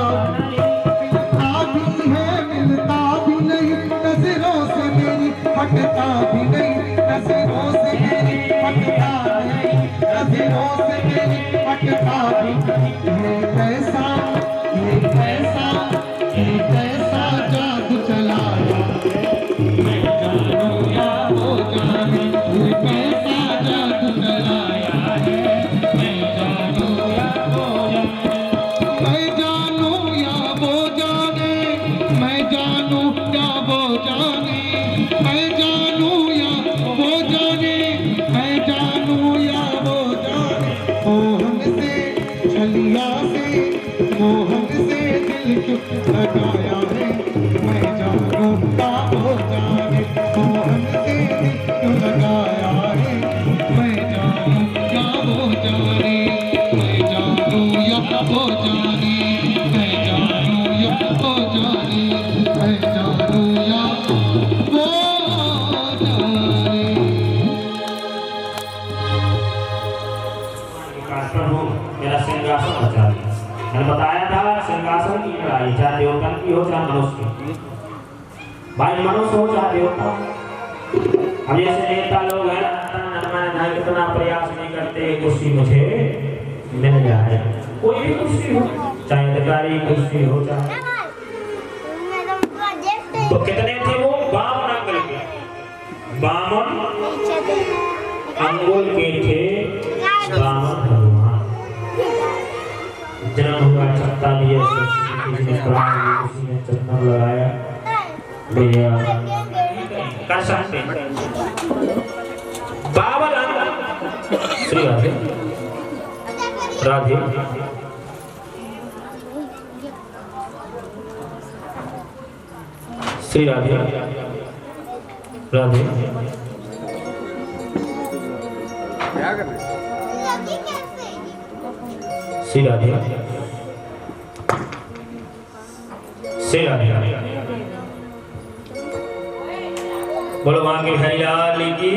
मिलता भी है मिलता भी नहीं, नजरों से मेरी हटता भी नहीं, नजरों से मेरी हटता नहीं, नजरों से मेरी हटता भी नहीं। ये कैसा ये कैसा ये कैसा जादू चलाया, मैं जानूं या हो जाने। ये कैसा जादू चलाया है, मैं जानूं या हो जाने। मैं जानूं या हो जाने, मैं जानूं या हो जाने, मैं जानूं या हो जाने, मैं जानूं या हो जाने। मोहन से छलिया से, मोहन से दिल क्यों लगाया है, मैं जानूं या हो जाने। मोहन से दिल क्यों लगाया है, मैं जानूं या हो जाने, मैं जानूं या हो जाने, मैं जानूं या हो जाने, मैं जानूं या हो जाने। प्रभु मेरा सिंहासन बचा लिया। मैंने बताया था सिंहासन की लड़ाई चाहे देवता की हो चाहे मनुष्य की। भाई मनुष्य हो चाहे देवता। अब जैसे नेता लोग हैं कितना प्रयास नहीं करते कुर्सी मुझे मिल जाए, कोई भी कुर्सी हो, चाहे अधिकारी कुर्सी हो चाहे तो कितने थे वो? 52 अंगुल के, 52 अंगुल के थे 52 भगवान। जन्म हुआ 46 किसी ने प्राण लिया, किसी ने चंदन लगाया, भैया कर सकते हैं 52 अंग। श्री राधे राधे श्री राधे राधे। श्री राधे श्री राधे। बोलो मां की हरियाल की।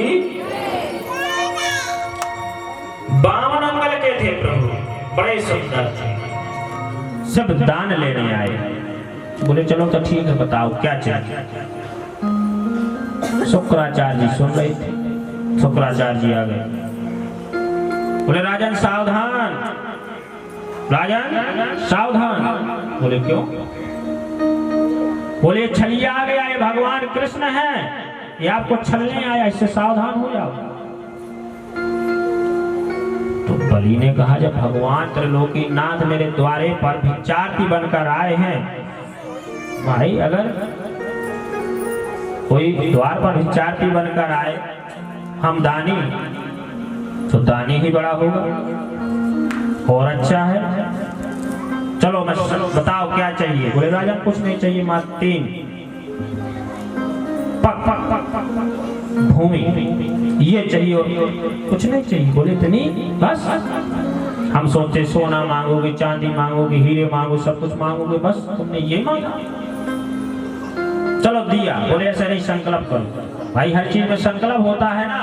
52 अंगल के थे प्रभु, बड़े सुंदर थे, सब दान लेने आए। बोले चलो तो ठीक है, बताओ क्या चाहिए। शुक्राचार्य जी सुन रहे थे, शुक्राचार्य जी आ गए। बोले राजन सावधान, राजन सावधान। बोले क्यों? बोले छलिया आ गया, ये भगवान कृष्ण है, ये आपको छलने आया, इससे सावधान हो जाओ। तो बलि ने कहा जब भगवान त्रिलोकीनाथ मेरे द्वारे पर भिक्षार्थी बनकर आए हैं, भाई अगर कोई द्वार पर भिक्षार्थी बनकर आए, हम दानी, तो दानी ही बड़ा होगा और अच्छा है। चलो मैं बताओ क्या चाहिए। बोले राजा कुछ नहीं चाहिए, मात्र 3 पक पक पक पक भूमि ये चाहिए और कुछ नहीं चाहिए। बोले इतनी बस? हम सोचे सोना मांगोगे, चांदी मांगोगे, हीरे मांगो, सब कुछ मांगोगे, बस तुमने ये मांगा। चलो दिया। बोले ऐसे नहीं, संकल्प करो। भाई हर चीज में संकल्प होता है ना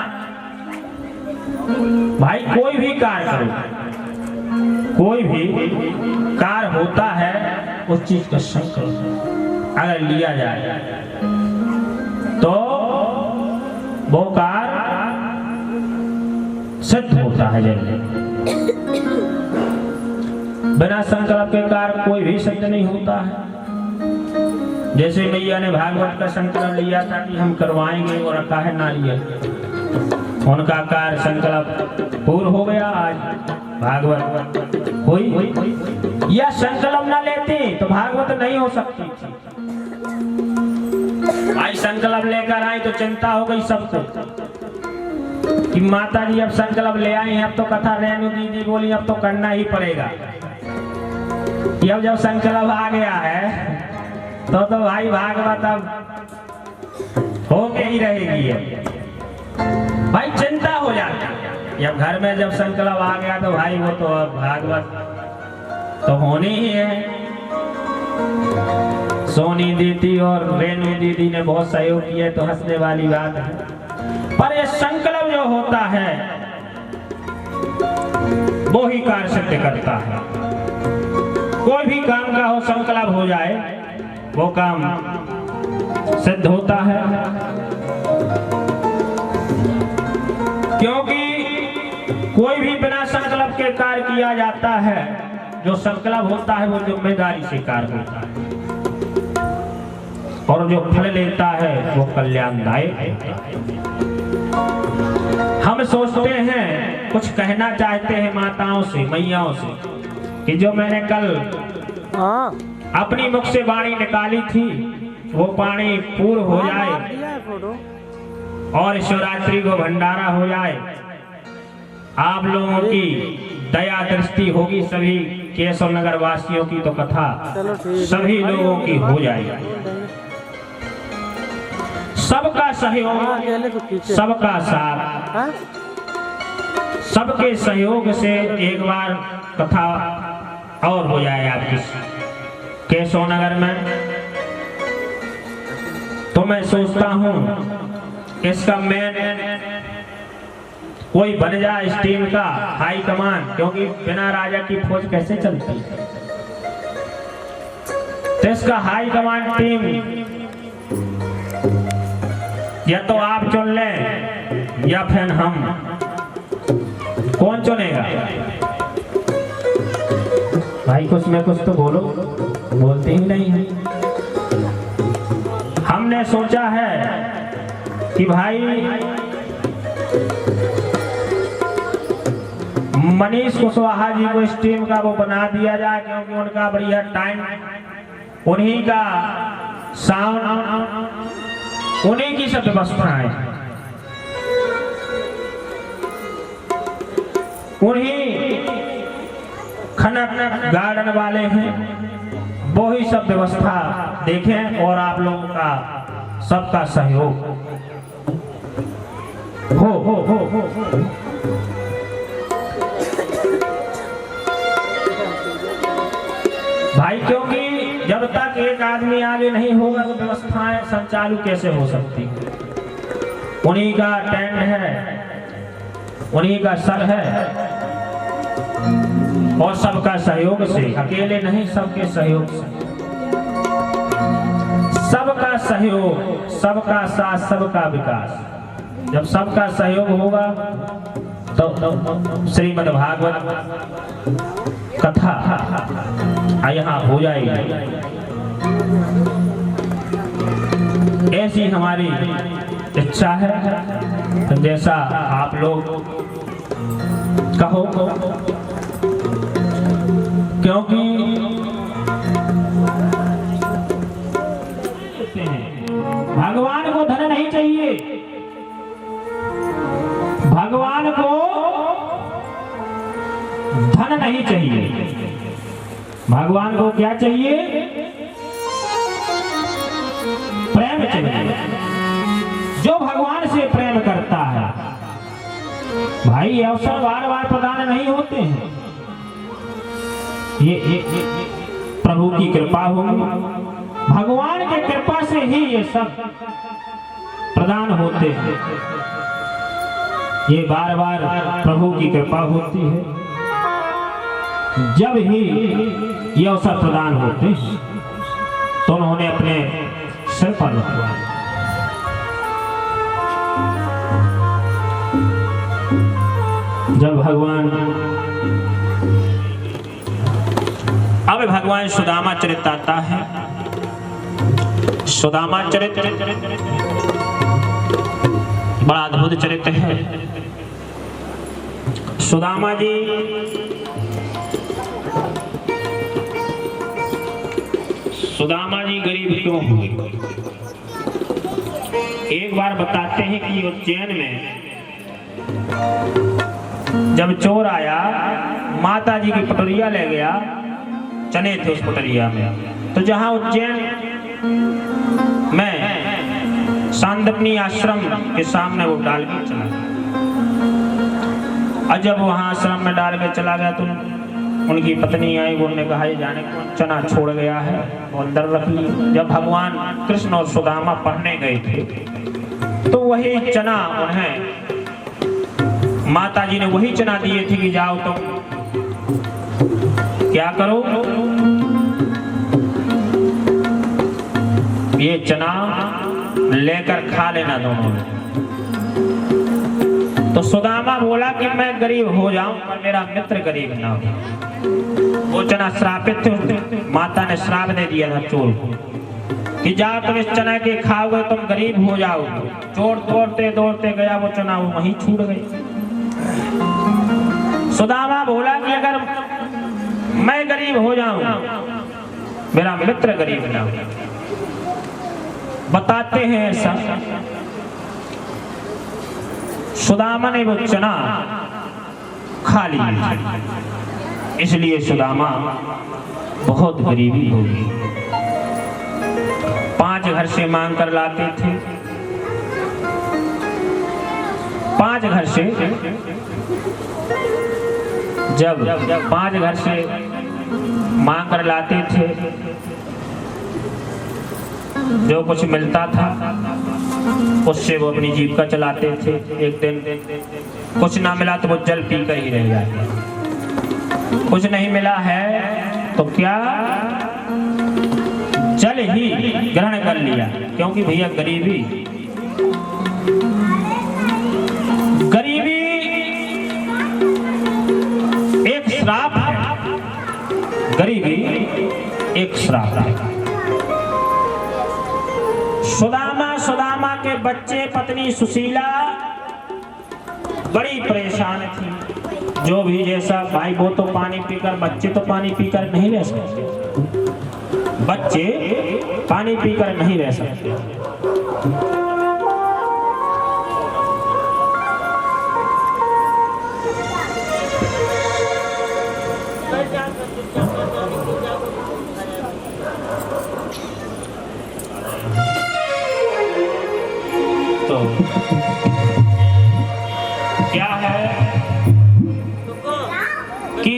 भाई। कोई भी कार्य करो, कोई भी कार्य होता है, उस चीज का संकल्प अगर लिया जाए तो वो कार्य सिद्ध होता है। जैसे बिना संकल्प के कार्य कोई भी सिद्ध नहीं होता है। जैसे मैया ने भागवत का संकल्प लिया था कि हम करवाएंगे और रखा है नारियल, उनका कार्य संकल्प पूर्ण हो गया। आज भागवत हुई, या संकल्प ना लेती तो भागवत नहीं हो सकती थी। भाई संकल्प लेकर आई तो चिंता हो गई सबको कि माता जी अब संकल्प ले आई हैं, अब तो कथा रेणु दीदी बोली अब तो करना ही पड़ेगा। अब जब संकल्प आ गया है तो भाई भागवत अब होके ही रहेगी। भाई चिंता हो जाती है जब घर में जब संकल्प आ गया तो भाई वो तो अब भागवत तो होनी ही है। सोनी दीदी और रेणु दीदी ने बहुत सहयोग किया तो हंसने वाली बात है, पर ये संकल्प जो होता है वो ही कार्य सिद्ध करता है। कोई भी काम का हो संकल्प हो जाए वो काम सिद्ध होता है, क्योंकि कोई भी बिना संकल्प के कार्य किया जाता है। जो संकल्प होता है वो जिम्मेदारी से कार्य होता है और जो फल लेता है वो कल्याणदायक है। हम सोचते हैं, कुछ कहना चाहते हैं माताओं से, मैयाओं से कि जो मैंने कल अपनी मुख से वाणी निकाली थी वो पानी पूर्ण हो जाए और शिवरात्रि को भंडारा हो जाए। आप लोगों की दया दृष्टि होगी सभी केशव नगर वासियों की, तो कथा सभी लोगों की हो जाएगी। सबका सहयोग, सबका साथ, सबके सहयोग से एक बार कथा और हो जाए आपकी केशव नगर में। तो मैं सोचता हूं इसका मेन कोई बन जाए इस टीम का हाई कमान, क्योंकि बिना राजा की फौज कैसे चलती। तो इसका हाई कमान टीम या तो आप चुन लें या फिर हम। कौन चुनेगा भाई? कुछ में कुछ तो बोलो, बोलते ही नहीं है। सोचा है कि भाई मनीष कुशवाहा जी को इस टीम का वो बना दिया जाए, क्योंकि उनका बढ़िया टाइम, उन्हीं का साउंड, उन्हीं की सब व्यवस्थाएं, उन्हीं खनक गार्डन वाले हैं, वो ही सब व्यवस्था देखें और आप लोगों का सबका सहयोग हो। भाई क्योंकि जब तक एक आदमी आगे नहीं होगा तो व्यवस्थाएं संचालू कैसे हो सकती है? उन्हीं का टेंट है, उन्हीं का सर है, और सबका सहयोग से, अकेले नहीं, सबके सहयोग से, सबका सहयोग, सबका साथ, सबका विकास। जब सबका सहयोग होगा तो श्रीमद् भागवत कथा यहाँ हो जाएगी। ऐसी हमारी इच्छा है, तो जैसा आप लोग कहो, क्योंकि भगवान को धन नहीं चाहिए, भगवान को धन नहीं चाहिए, भगवान को क्या चाहिए? प्रेम चाहिए। जो भगवान से प्रेम करता है, भाई अवसर बार बार प्रदान नहीं होते हैं, ये प्रभु की कृपा होगी, भगवान की कृपा से ही ये सब प्रदान होते हैं, ये बार बार प्रभु की कृपा होती है। जब ही ये अवसर प्रदान होते तो उन्होंने अपने सिर पर रखवा। जब भगवान, अब भगवान सुदामा चरित्र आता है। सुदामा चरित्र बड़ा अद्भुत चरित्र है। सुदामा जी गरीब क्यों हुए? एक बार बताते हैं कि उज्जैन में जब चोर आया, माता जी की पटरिया ले गया, चने थे उस पटरिया में, तो जहां उज्जैन में सांदीपनी आश्रम के सामने वो डाल के चला गया। और जब वहां आश्रम में डाल के चला गया तो उनकी पत्नी आई, उन्होंने कहा ये जाने कौन चना छोड़ गया है, वो अंदर रख ली। जब भगवान कृष्ण और सुदामा पढ़ने गए थे तो वही चना उन्हें माता जी ने वही चना दिए थे कि जाओ तुम क्या करो, ये चना लेकर खा लेना दोनों ने। तो सुदामा बोला कि मैं गरीब हो जाऊं पर मेरा मित्र गरीब ना हो। वो चना श्रापित थे, माता ने श्राप दे दिया था चोर को कि जाओ तुम इस चना के खाओगे तुम गरीब हो जाओगे। चोर दौड़ते दौड़ते गया, वो चना वो वहीं छूट गई। सुदामा बोला कि अगर मैं गरीब हो जाऊं, मेरा मित्र गरीब ना हो। बताते हैं ऐसा, सुदामा ने वो चना खा लिया, इसलिए सुदामा बहुत गरीबी हो गई। 5 घर से मांग कर लाते थे, 5 घर से, जब 5 घर से मांग कर लाते थे, जो कुछ मिलता था उससे वो अपनी जीविका चलाते थे। एक दिन कुछ ना मिला तो वो जल पीकर ही रह जाते। कुछ नहीं मिला है तो क्या, जल ही ग्रहण कर लिया, क्योंकि भैया गरीबी एक श्राप है, गरीबी एक श्राप है। सुदामा सुदामा के बच्चे पत्नी सुशीला बड़ी परेशान थी। जो भी जैसा भाई, वो तो पानी पीकर, बच्चे तो पानी पीकर नहीं रह सकते, बच्चे पानी पीकर नहीं रह सकते। तो क्या है कि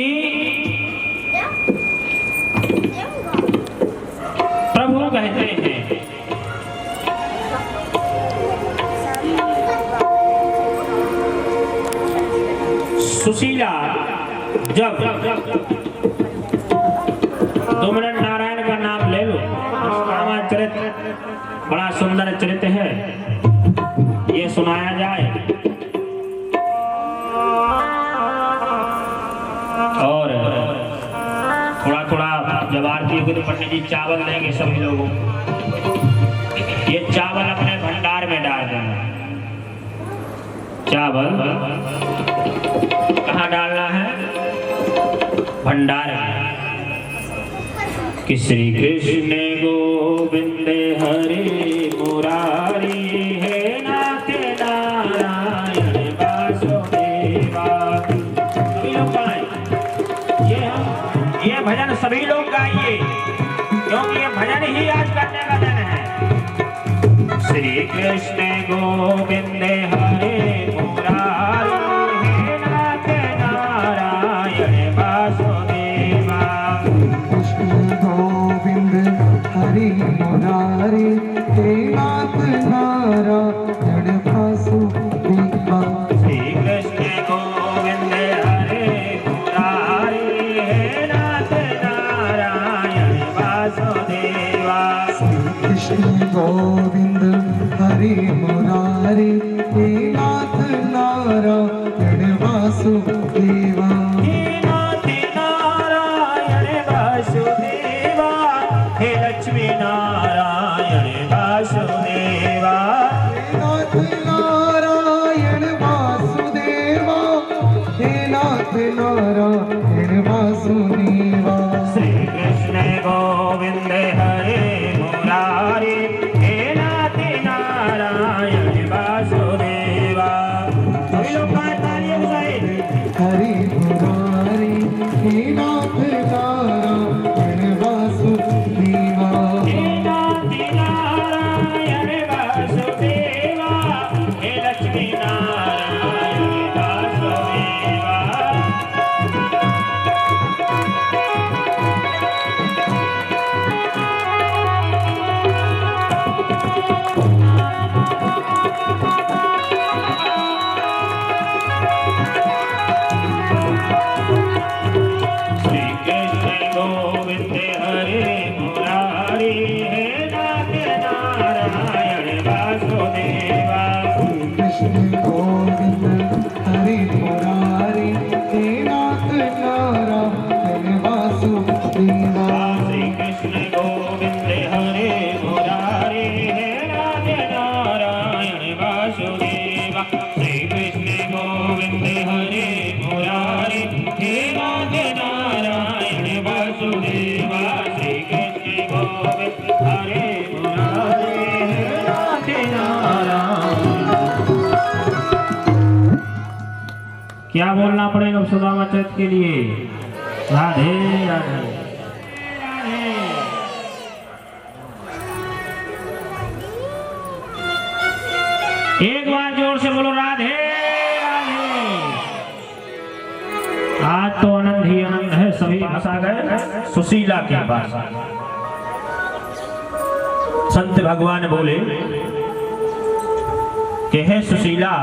प्रभु कहते हैं सुशीला जब 2 मिनट नारायण का नाम ले लो। उसका चरित्र बड़ा सुंदर चरित्र है, ये सुनाया जाए। और थोड़ा थोड़ा जब आरती होगी तो पंडित जी चावल देंगे सभी लोगों को। ये चावल अपने भंडार में डाल देना। चावल कहाँ डालना है? भंडार में। कि श्री कृष्ण गोविंद हरे मुरारी हे नाथ नारायण वासुदेवा। सभी लोग गाएं। ये भजन सभी लोग गाइए, क्योंकि ये भजन ही आज करने का दिन है। श्री कृष्ण गोविंद हरे मुरारी हे नाथ नारायण वासुदेवा। हरि मुरारी हे नाथ नारायण वासुदेवा। श्री कृष्ण गोविंद हरे मुरारी हे नाथ नारायण वासुदेवा। श्री कृष्ण गोविंद हरि मुरारी हे नाथ नारायण वासुदेवा। हे नाथ नारायण वासुदेवा, हे लक्ष्मी नारायण वासुदेवा। नाथ नारायण वासुदेवा, हे नाथ नारायण वासुदेवा। श्री कृष्ण गोविंद हरे मुरारी हे नाथ नारायण वासुदेवा। सभी लोग तालियां बजाएं। हरि मुरारी हे नाथ नारायण वासुदेवा। हे नाथ नारायण वासुदेवा, हे लक्ष्मी नारायण वासुदेवा। श्री कृष्ण गोविंद हरे मुरारी हे नाथ नारायण वासुदेवा। कृष्ण गोविंद हरि मुरारी हे नाथ नारायण वासुदेवा। श्री कृष्ण गोविंद हरे मुरारी हे नाथ नारायण वासुदेवा। श्री कृष्ण गोविंद हरे मुरारी हे नाथ नारायण वासुदेवा। श्री कृष्ण गोविंद हरे मुरारी हे नाथ नारायण। क्या बोलना पड़ेगा सुदामा चरित्र के लिए? राधे राधे राधे। एक बार जोर से बोलो राधे राधे। आज तो आनंद ही आनंद है। सभी फंसा गए सुशीला के पास। संत भगवान बोले कि हे सुशीला,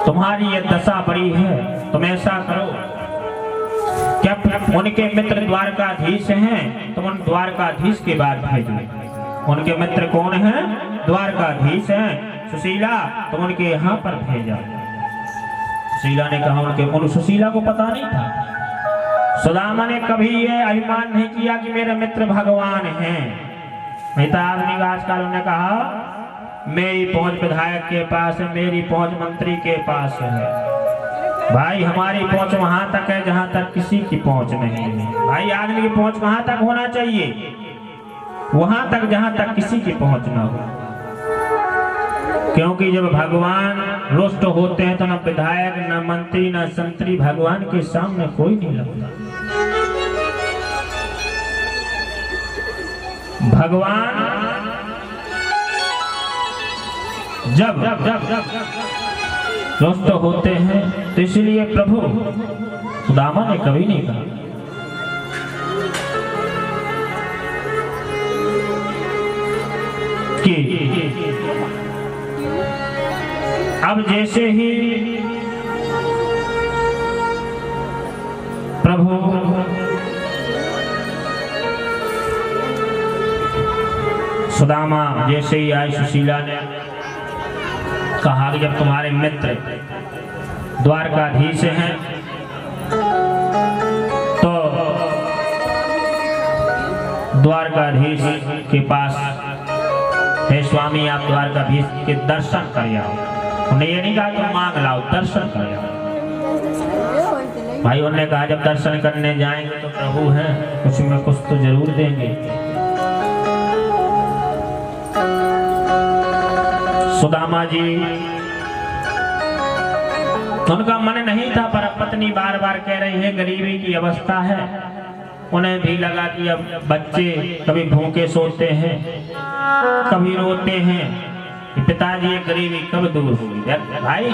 तुम्हारी ये दशा बड़ी है, तुम ऐसा करो, क्या उनके मित्र द्वारकाधीश हैं, तुम उन द्वारकाधीश के बाद भेजो। उनके मित्र कौन हैं? द्वारकाधीश हैं। सुशीला तुम उनके यहाँ पर भेजा। सुशीला ने कहा, उन सुशीला को पता नहीं था। सुदामा ने कभी ये अभिमान नहीं किया कि मेरे मित्र भगवान हैं। नेता आदमी का आजकल उन्होंने कहा मेरी पहुंच विधायक के पास है, मेरी पहुंच मंत्री के पास है। भाई हमारी पहुंच वहां तक है जहां तक किसी की पहुंच नहीं है। भाई आदमी की पहुंच कहां तक होना चाहिए? वहां तक जहां तक किसी की पहुंच ना हो। क्योंकि जब भगवान रुष्ट होते हैं तो न विधायक, न मंत्री, न संतरी भगवान के सामने कोई नहीं लगता। भगवान जब रुष्ट होते हैं तो इसलिए प्रभु सुदामा ने कभी नहीं कहा कि अब जैसे ही प्रभु सुदामा जैसे ही आई, सुशीला ने कहा कि जब तुम्हारे मित्र द्वारकाधीश हैं तो द्वारकाधीश के पास, हे स्वामी आप द्वारकाधीश के दर्शन कर आओ। उन्हें ये नहीं कहा तुम मांग लाओ, दर्शन कर आओ। भाई उन्होंने कहा जब दर्शन करने जाएंगे तो प्रभु हैं, कुछ में कुछ तो जरूर देंगे। सुदामा जी उनका मन नहीं था, पर पत्नी बार बार कह रही है गरीबी की अवस्था है। उन्हें भी लगा कि अब बच्चे कभी भूखे सोते हैं, कभी रोते हैं, पिताजी गरीबी कब दूर होगी। भाई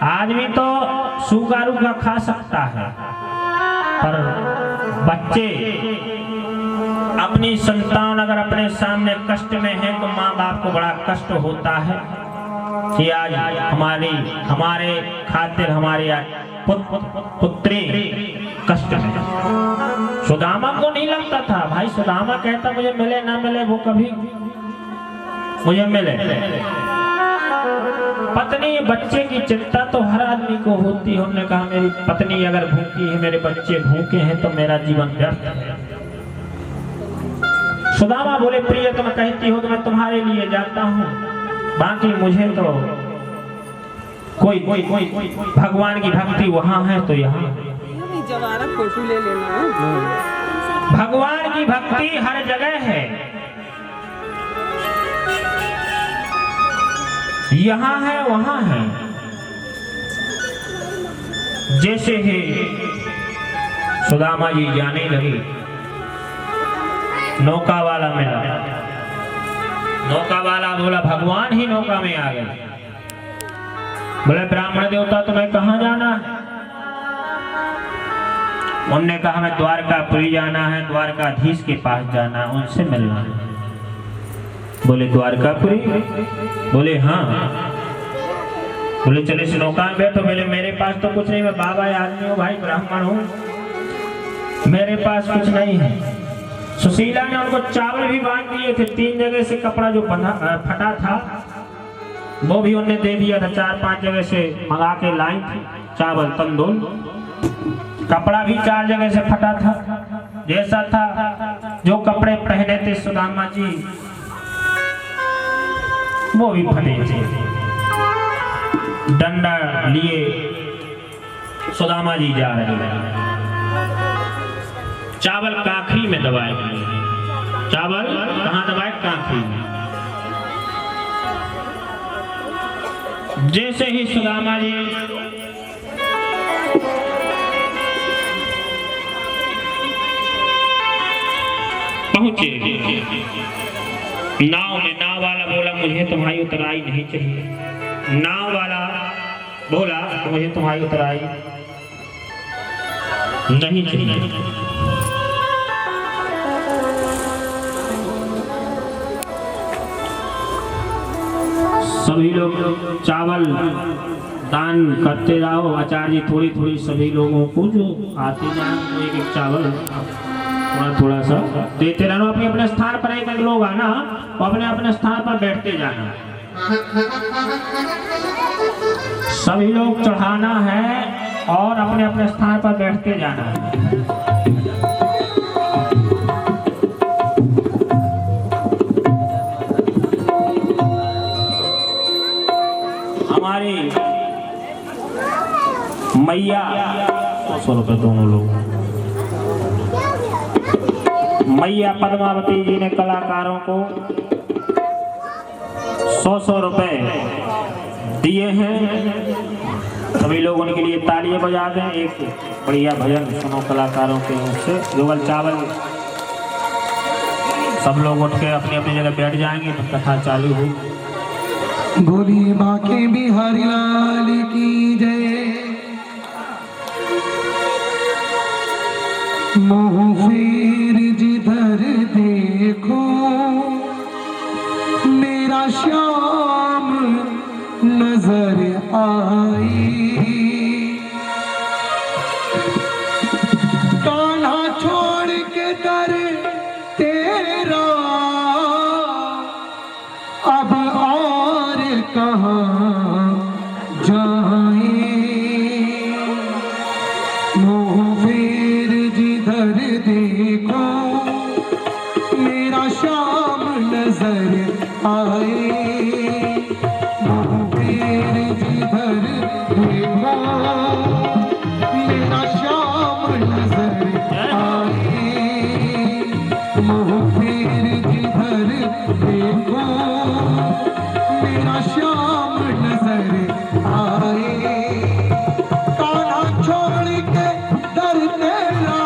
आदमी तो सूखा रूखा खा सकता है, पर बच्चे अपनी संतान अगर अपने सामने कष्ट में है तो माँ बाप को बड़ा कष्ट होता है कि आज हमारे खातिर हमारी पुत्री कष्ट में। सुदामा को नहीं लगता था। भाई सुदामा कहता मुझे मिले ना मिले वो कभी मुझे मिले। पत्नी बच्चे की चिंता तो हर आदमी को होती है। उन्होंने कहा मेरी पत्नी अगर भूखी है, मेरे बच्चे भूखे हैं तो मेरा जीवन व्यर्थ है। सुदामा बोले प्रिय तुम कहती हो तो मैं तुम्हारे लिए जाता हूँ, बाकी मुझे तो कोई भगवान की भक्ति वहां है तो यहाँ फोटो ले लेना। भगवान की भक्ति हर जगह है, यहाँ है वहां है। जैसे ही सुदामा जी जाने लगे, नौका वाला मिला। नौका वाला बोला भगवान ही नौका में आ गए। बोले ब्राह्मण देवता तुम्हें कहाँ जाना है? उनने कहा मैं द्वारकापुरी जाना है, द्वारकाधीश के पास जाना है, उनसे मिलना है। बोले द्वारकापुरी? बोले हाँ। बोले चले इस नौका में बैठो। बोले मेरे पास तो कुछ नहीं, मैं बाबा आदमी हूँ भाई, ब्राह्मण हूँ, मेरे पास कुछ नहीं है। सुशीला ने उनको चावल भी बांट दिए थे। 3 जगह से कपड़ा जो बंधा फटा था वो भी उन्हें दे दिया था। 4-5 जगह से मंगा के लाई थी चावल, तंदूर। कपड़ा भी 4 जगह से फटा था। जैसा था जो कपड़े पहने थे सुदामा जी वो भी फटे थे। डंडा लिए सुदामा जी जा रहे हैं। चावल काखरी में दबाए। चावल कहाँ दबाए? काखरी में। जैसे ही सुदामा जी पहुंचे नाव में, नाव वाला बोला मुझे तुम्हारी उतराई नहीं चाहिए। नाव वाला बोला मुझे तुम्हारी उतराई नहीं चाहिए। सभी लोग चावल दान करते रहो। आचार्य थोड़ी थोड़ी सभी लोगों को जो आते जाए एक चावल थोड़ा सा देते रहना। अपने अपने स्थान पर एक लोग आना और अपने अपने स्थान पर बैठते जाना। सभी लोग चढ़ाना है और अपने अपने स्थान पर बैठते जाना है। हमारी मैया 100 रुपए दोनों लोग मैया पद्मावती जी ने कलाकारों को 100 रुपए दिए हैं। सभी लोग उनके लिए तालियां बजा दें। एक बढ़िया भजन सुनो कलाकारों के मुख से। जुगल चावल सब लोग उठ के अपनी अपनी जगह बैठ जाएंगे तो कथा चालू होगी। बोली बांके बिहारी लाल की जय। मुँह फेर जिधर देखो मेरा श्याम नजर आई। कान्हा छोड़ के दर तेरा अब और कहाँ जाए। मुँह फेर जिधर देखो मेरा श्याम नजर आए। मुँह फेर जिधर देखो मेरा श्याम नजर आए। मुँह फेर जिधर देखो मेरा श्याम नजर आए। कान्हा छोड़ के दर तेरा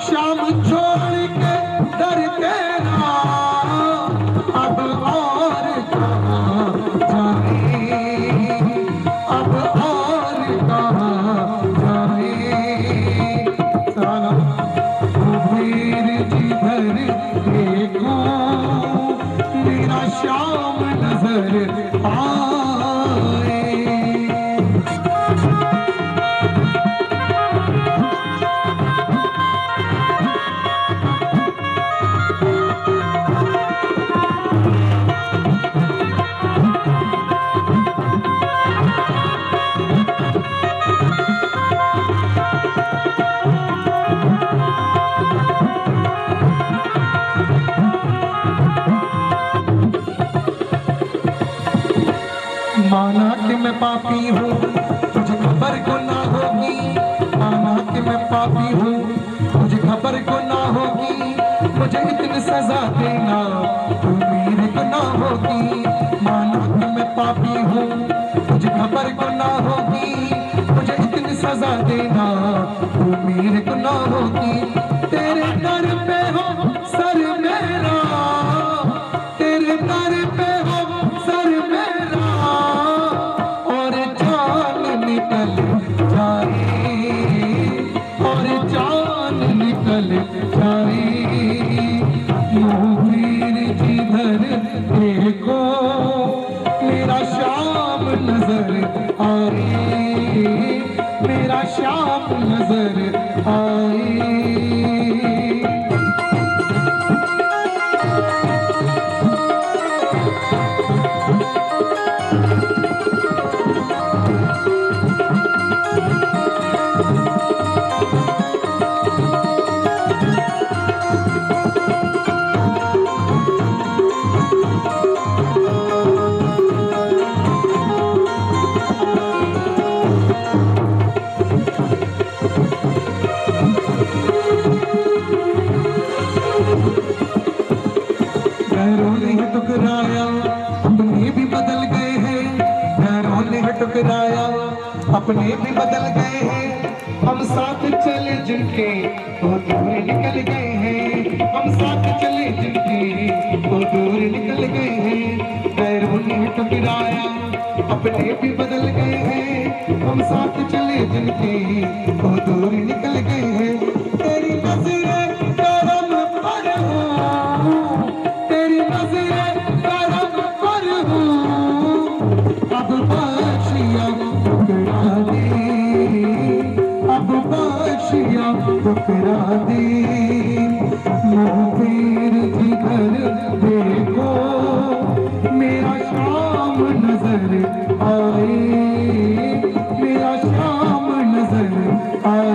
श्याम छोड़ के दर तेरा अब और कहाँ जाए। अब और कहाँ जाए। फिर जिधर देखो मेरा श्याम नजर आए। माना कि मैं पापी हूँ तुझे खबर को ना होगी। माना कि मैं पापी हूँ मुझे खबर को ना होगी। मुझे इतनी सजा देना तू मेरे को ना होगी। माना कि मैं पापी हूँ मुझे खबर को ना होगी। मुझे इतनी सजा देना तू मेरे को ना होगी। तेरे दर पे हो सर मेरा। तेरे दर पे हो सर मेरा। और जान निकल जाए। और जान निकल जाए। मुँह फिर जिधर देखो मेरा श्याम नजर आए। मेरा श्याम नजर आए। ठुकराया अपने भी बदल गए हैं। हम साथ चले जिनके वो दूर निकल गए हैं। हम साथ चले जिनके वो दूर निकल गए हैं। पैरों ने ठुकराया अपने भी बदल गए हैं। हम साथ चले जिनके वो दूर निकल गए हैं। तेरी नजरें करम पर हूँ। तेरी नजरें करम पर हूँ। अब बाशिया टुकरा दे। अब बाशिया टुकरा दे। मुँह फेर जिधर देखो मेरा श्याम नजर आए। मेरा श्याम नजर आए।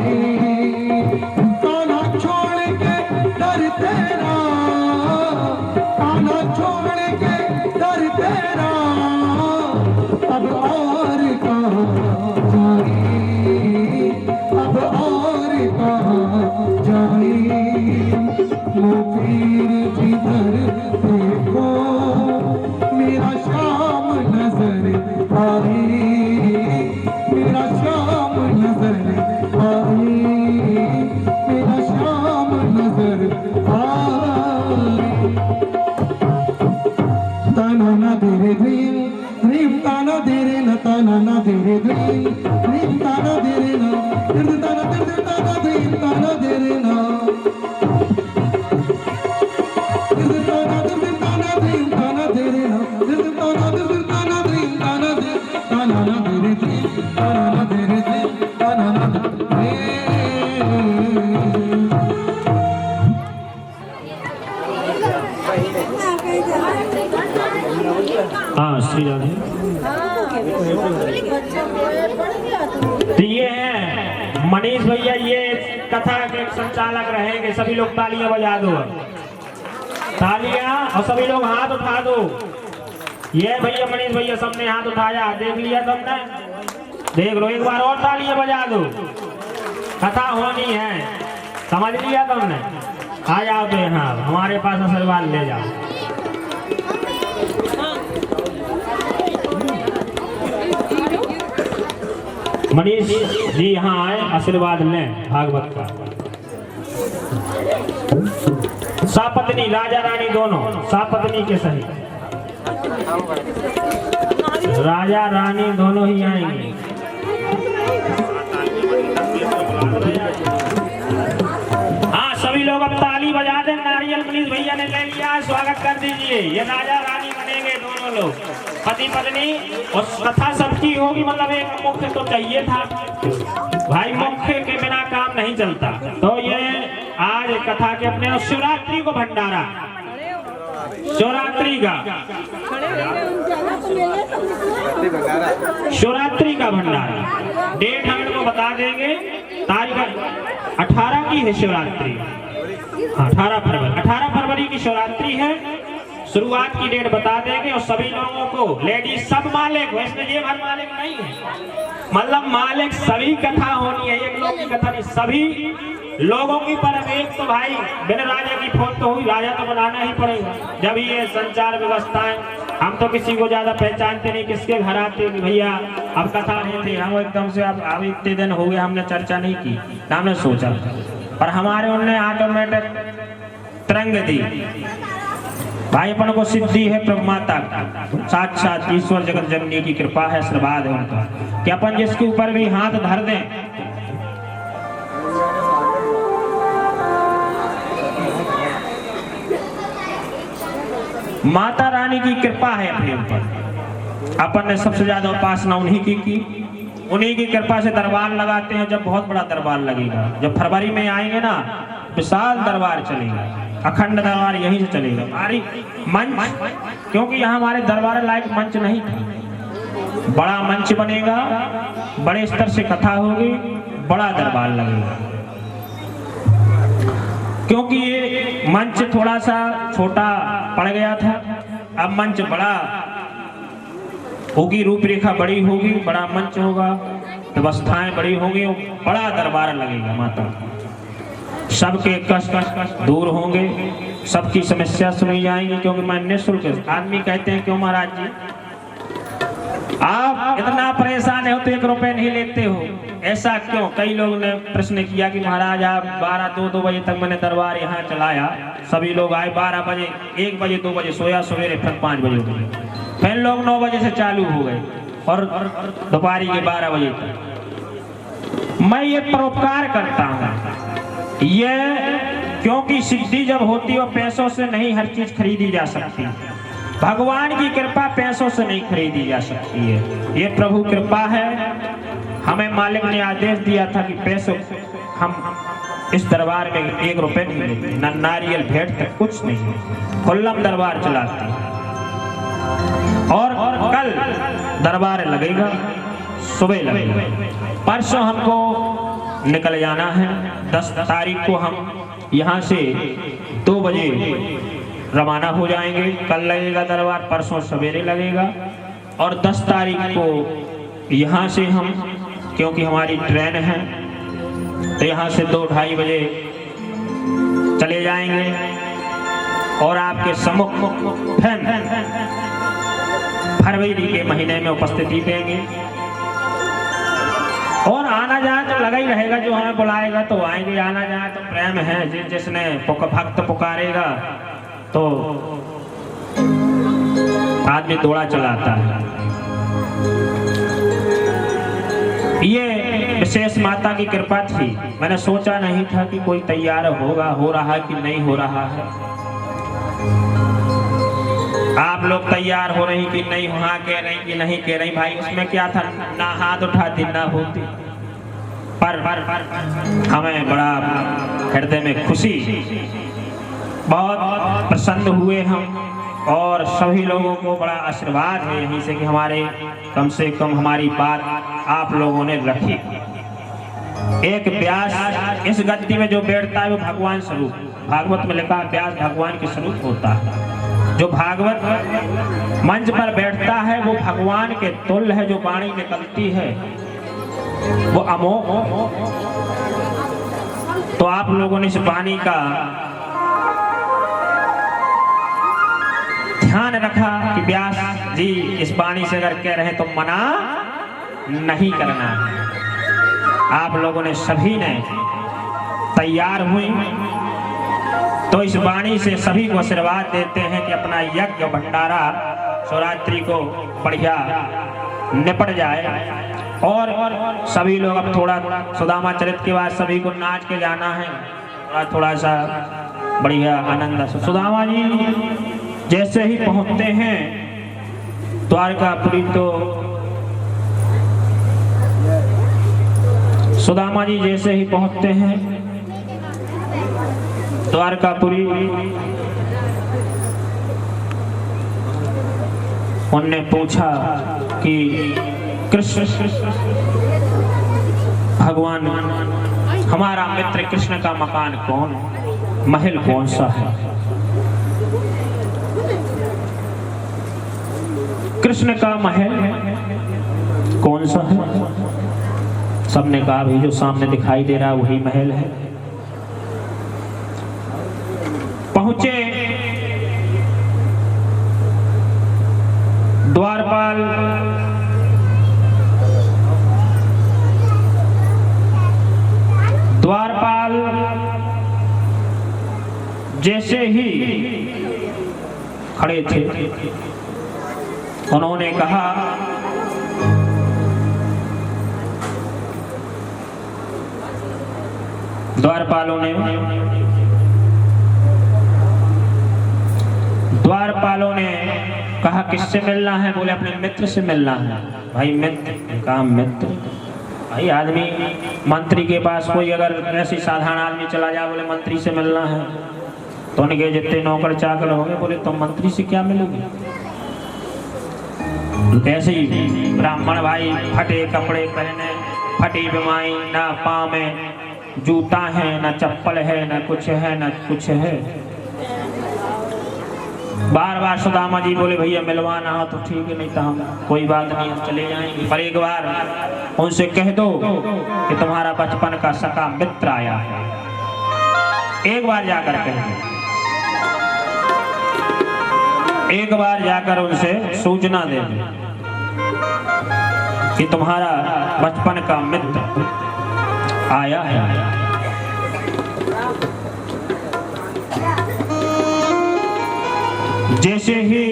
ताना तेरे ध्रीम ध्रीम ताना तेरे न ताना तेरे ध्रीम ध्रीम ताना तेरे न ध्रीम ताना ध्रीम ताना तेरे न ध्रीम ताना ध्रीम ताना तेरे न ध्रीम ताना ध्रीम ताना तेरे ध्रीम ताना तेरे ध्रीम ताना हाँ श्री राधे। तो ये है मनीष भैया, ये कथा के संचालक रहेंगे। सभी लोग तालियां बजा दो, तालियां, और सभी लोग हाथ उठा दो। ये भैया मनीष भैया सबने हाथ उठाया, देख लिया तुमने, देख लो, एक बार और तालियां बजा दो। कथा होनी है, समझ लिया तुमने। आ जाओ तो यहाँ हमारे पास आशीर्वाद ले जाओ। मनीष जी यहाँ आए, आशीर्वाद लें भागवत का। सापत्नी राजा रानी दोनों, सापत्नी के सही राजा रानी दोनों ही आएंगे। हाँ सभी लोग अब ताली बजा दें। नारियल मनीष भैया ने ले लिया, स्वागत कर दीजिए। ये राजा रानी बनेंगे दोनों लोग, पति पत्नी। और कथा सबकी होगी, मतलब एक मुख्य तो चाहिए था भाई, मुख्य के बिना काम नहीं चलता। तो ये आज कथा के अपने शिवरात्रि को भंडारा, शिवरात्रि का शिवरात्रि का भंडारा। डेट हम इनको बता देंगे, तारीख 18 की है शिवरात्रि। 18 फरवरी की शिवरात्रि है। शुरुआत की डेट बता देंगे और सभी लोगों को, लेडीज सब मालिक, वैसे ये भर मालिक नहीं है, मतलब मालिक सभी कथा होनी है, एक लोग की कथा नहीं, सभी लोगों की। पर एक तो भाई बिना राजा की फोन तो हुई, राजा तो बनाना ही पड़ेगा। जब ये संचार व्यवस्थाएं, हम तो किसी को ज्यादा पहचानते नहीं, किसके घर आते कि भैया अब कथा नहीं थी, हम एकदम से अब इतने दिन हो गए हमने चर्चा नहीं की, हमने सोचा, पर हमारे उनने ऑटोमेटिक तरंग दी। भाई अपन को सिद्धि है प्रभु माता की, साक्षात ईश्वर जगत जननी की कृपा है, आशीर्वाद है उनका, कि अपन जिसके ऊपर भी हाथ धर दें माता रानी की कृपा है अपने ऊपर। अपन ने सबसे ज्यादा उपासना उन्हीं की, उन्हीं की कृपा से दरबार लगाते हैं। जब बहुत बड़ा दरबार लगेगा, जब फरवरी में आएंगे ना, विशाल दरबार चलेगा, अखंड दरबार यहीं से चलेगा। हमारी मंच, क्योंकि यहाँ हमारे दरबार लायक मंच नहीं था, बड़ा मंच बनेगा, बड़े स्तर से कथा होगी, बड़ा दरबार लगेगा। क्योंकि ये मंच थोड़ा सा छोटा पड़ गया था, अब मंच बड़ा होगी, रूपरेखा बड़ी होगी, बड़ा मंच होगा, व्यवस्थाएं बड़ी होंगी, बड़ा दरबार लगेगा माता। सबके कष्ट दूर होंगे, सबकी समस्या सुनी जाएंगी, क्योंकि मैं निःशुल्क। आदमी कहते हैं क्यों महाराज जी आप इतना परेशान हो तो 1 रुपए नहीं लेते हो, ऐसा क्यों? कई लोगों ने प्रश्न किया कि महाराज आप 12-2 बजे तक मैंने दरबार यहाँ चलाया, सभी लोग आए 12 बजे, 1 बजे 2 बजे सोया, सवेरे फिर 5 बजे उठ गए, फिर लोग 9 बजे से चालू हो गए और दोपहर के 12 बजे तक। मैं ये परोपकार करता हूँ, ये क्योंकि सिद्धि जब होती है पैसों से नहीं हर चीज खरीदी जा सकती, भगवान की कृपा पैसों से नहीं खरीदी जा सकती है, ये प्रभु कृपा है। हमें मालिक ने आदेश दिया था कि पैसों हम इस दरबार में 1 रुपए नहीं लेते, न नारियल भेंट तक कुछ नहीं, खुल्लम दरबार चलाते हैं। और कल दरबार लगेगा, सुबह लगेगा, परसों हमको निकल जाना है। 10 तारीख को हम यहाँ से 2 बजे रवाना हो जाएंगे। कल लगेगा दरबार, परसों सवेरे लगेगा, और 10 तारीख को यहाँ से हम, क्योंकि हमारी ट्रेन है तो यहाँ से 2-2:30 बजे चले जाएंगे और आपके सम्मुख फरवरी के महीने में उपस्थिति देंगे। और आना जाए तो लगा ही रहेगा, जो हमें बुलाएगा तो आएंगे, आना जाए तो प्रेम है, जिसने भक्त पुकारेगा तो आदमी दौड़ा चलाता है। ये विशेष माता की कृपा थी। मैंने सोचा नहीं था कि कोई तैयार होगा, हो रहा कि नहीं हो रहा है। आप लोग तैयार हो रही कि नहीं, हाँ कह रही कि नहीं कह रही, भाई उसमें क्या था, ना हाथ उठाती ना होती। पर हमें बड़ा हृदय में खुशी, बहुत प्रसन्न हुए हम, और सभी लोगों को बड़ा आशीर्वाद है यहीं से कि हमारे कम से कम हमारी बात आप लोगों ने रखी। एक व्यास इस गद्दी में जो बैठता है वो भगवान स्वरूप, भागवत में लिखा व्यास भगवान के स्वरूप होता है। जो भागवत मंच पर बैठता है वो भगवान के तुल्य है। जो वाणी निकलती है वो अमोघ। तो आप लोगों ने इस वाणी का ध्यान रखा कि व्यास जी इस वाणी से अगर कह रहे तो मना नहीं करना। आप लोगों ने सभी ने तैयार हुई तो इस वाणी से सभी को आशीर्वाद देते हैं कि अपना यज्ञ भंडारा शिवरात्रि को बढ़िया निपट जाए। और सभी लोग अब थोड़ा सुदामा चरित के बाद सभी को नाच के जाना है, थोड़ा सा बढ़िया आनंद। सुदामा जी जैसे ही पहुंचते हैं द्वारकापुरी, तो सुदामा जी जैसे ही पहुंचते हैं द्वारकापुरी, उनने पूछा कि कृष्ण भगवान, हमारा मित्र कृष्ण का मकान कौन, महल कौन सा है? कृष्ण का महल कौन सा है? सबने कहा भाई जो सामने दिखाई दे रहा है वही महल है। पहुंचे द्वारपाल, द्वारपाल जैसे ही खड़े थे उन्होंने कहा द्वारपालों ने कहा किससे मिलना है? बोले अपने मित्र से मिलना है। भाई मित्र, कहा मित्र? भाई आदमी मंत्री के पास कोई अगर ऐसी साधारण आदमी चला जाए, बोले मंत्री से मिलना है, तो उनके जितने नौकर चाकर होंगे बोले तुम मंत्री से क्या मिलोगे? ऐसे ही ब्राह्मण भाई फटे कपड़े पहने, फटी बिमाई, ना पाँव में जूता है, ना चप्पल है, ना कुछ है, ना कुछ है। बार बार सुदामा जी बोले भैया मिलवाना हो तो ठीक है, नहीं तो हम कोई बात नहीं, हम चले जाएंगे। पर एक बार उनसे कह दो कि तुम्हारा बचपन का सका मित्र आया है। एक बार जाकर कह दो, एक बार जाकर उनसे सूचना दे दो कि तुम्हारा बचपन का मित्र आया है। जैसे ही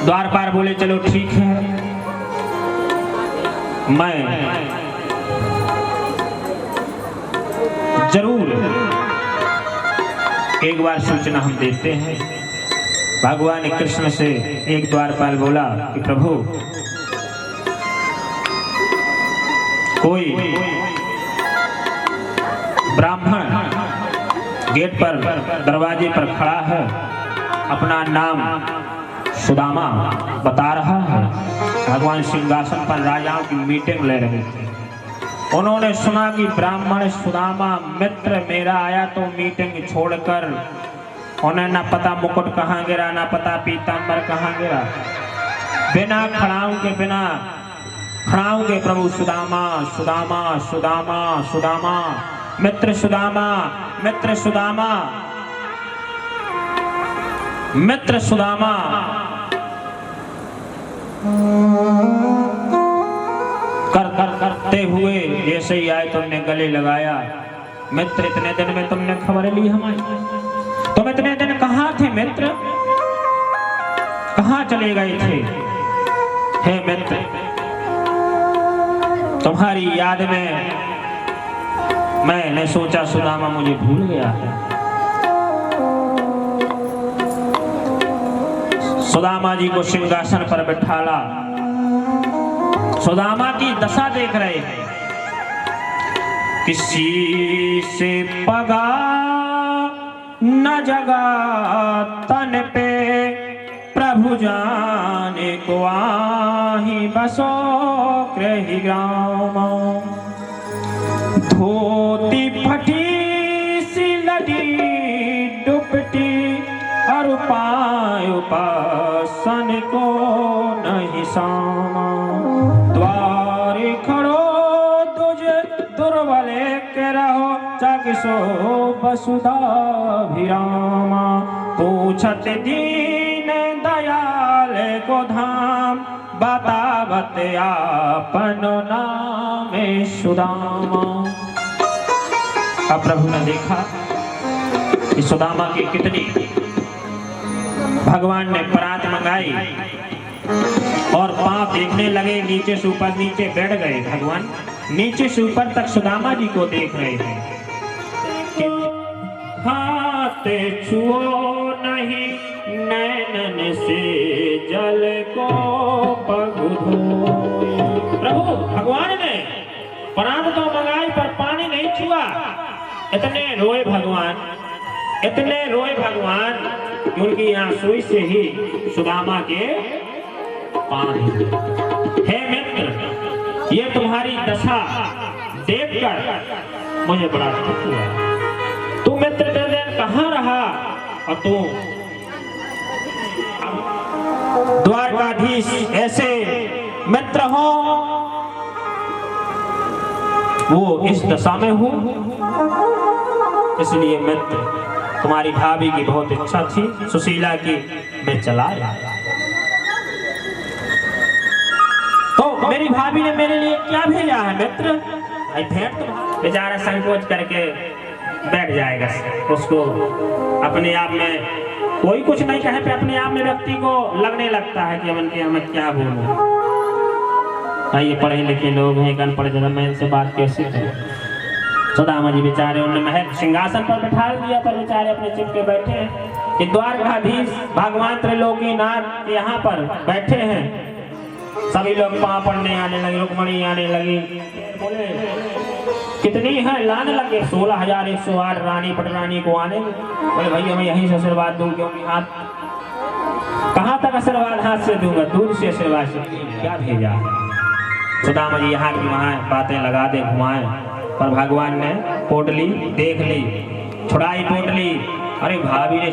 द्वारपाल बोले चलो ठीक है, मैं जरूर एक बार सूचना हम देते हैं। भगवान कृष्ण से एक द्वारपाल बोला कि प्रभु कोई ब्राह्मण गेट पर दरवाजे पर खड़ा है, अपना नाम सुदामा बता रहा है। भगवान सिंहासन पर राजाओं की मीटिंग ले रहे थे। उन्होंने सुना कि ब्राह्मण सुदामा मित्र मेरा आया, तो मीटिंग छोड़कर उन्हें ना पता मुकुट कहाँ गिरा, ना पता पीतांबर कहाँ गिरा, बिना खड़ाऊ के प्रभु सुदामा सुदामा सुदामा सुदामा, मित्र सुदामा मित्र सुदामा मित्र सुदामा करते हुए जैसे ही आए तुमने गले लगाया। मित्र इतने दिन में तुमने खबर ली हमारी, तुम इतने दिन कहाँ थे मित्र, कहाँ चले गए थे? हे मित्र, तुम्हारी याद में मैंने सोचा सुदामा मुझे भूल गया है। सुदामा जी को सिंहासन पर बैठाला, सुदामा की दशा देख रहे हैं। किसी से पगा न जगा तन पे, प्रभु जाने को आही बसो ग्रही ग्राम। धोती फटी सी लड़ी दुपटी, और पाय उपासन को नहीं सामा। द्वारे खड़ो तुझे दुर्बले के रहो, चाकिसो वसुधा भिरामा। पूछत दीन दयाल को धाम, बतावत आपन नाम सुदामा। अब प्रभु ने देखा कि सुदामा की कितनी, भगवान ने परात मंगाई और पांव देखने लगे, नीचे से ऊपर, नीचे बैठ गए। भगवान नीचे से ऊपर तक सुदामा जी को देख रहे हैं। हाथ छुओ नहीं नैनन से जल को पग धोए। प्रभु भगवान ने परात तो मंगाई पर पानी नहीं छुआ। इतने रोए भगवान, इतने रोए भगवान कि उनकी आंसू से ही सुदामा के पानी। हे मित्र, ये तुम्हारी दशा देखकर मुझे बड़ा दुख हुआ। तू मित्र दिन कहाँ रहा, और तू द्वारकाधीश ऐसे मित्र हो, वो इस दशा में हो। इसलिए मित्र, तुम्हारी भाभी की बहुत इच्छा थी, सुशीला की, मैं चला आया। तो मेरी भाभी ने मेरे लिए क्या भेजा है मित्र? भाई भेंट तो बेचारा संकोच करके बैठ जाएगा। उसको अपने आप में कोई कुछ नहीं कहे पे अपने आप में व्यक्ति को लगने लगता है कि अपन के हमें क्या बोलूं। ये पढ़े लिखे लोग हैं, अनपढ़ जगह मैं इनसे बात कैसे करूं? सुदामा जी बेचारे उन्होंने महल सिंहासन पर बैठा दिया, पर बेचारे अपने चिपके बैठे हैं कि द्वारकाधीश भगवान त्रिलोकीनाथ यहाँ पर बैठे हैं। सभी लोग पाँव पड़ने आने लगे, रुक्मणी आने लगी। बोले कितनी है? लाने लगे 16,108 रानी पटरानी को आने। बोले भाई हमें यहीं से आशीर्वाद दूं, क्योंकि हाथ कहाँ तक आशीर्वाद हाथ से दूंगा, दूर से आशीर्वाद से क्या भेजा। सुदामा जी यहाँ की वहाँ बातें लगा दे, घुमाए, पर भगवान ने पोटली देख ली, छुड़ाई पोटली। अरे भाभी ने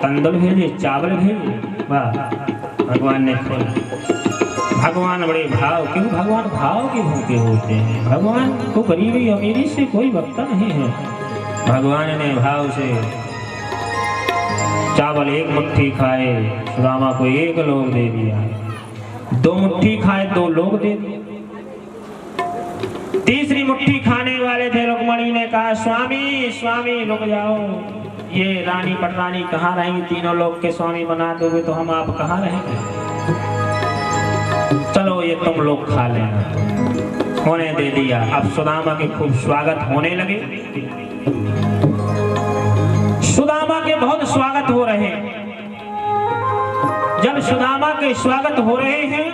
तंदुल भेजे, चावल भेजे, वाह। भगवान ने खोला। भगवान बड़े भाव, क्यों भगवान भाव के भूखे होते हैं। भगवान को गरीबी अमीरी से कोई वक्ता नहीं है। भगवान ने भाव से चावल एक मुट्ठी खाए, सुदामा को एक लोग दे दिया। 2 मुट्ठी खाए, 2 लोग दे दिए। तीसरी मुट्ठी खाने वाले थे, रुक्मणी ने कहा स्वामी स्वामी रुक जाओ, ये रानी पटरानी कहाँ रहेंगी? तीनों लोग के स्वामी बना दोगे तो हम आप कहाँ रहेंगे? चलो ये तुम लोग खा लेना। होने दे दिया। अब सुदामा के खूब स्वागत होने लगे। सुदामा के बहुत स्वागत हो रहे हैं। जब सुदामा के स्वागत हो रहे हैं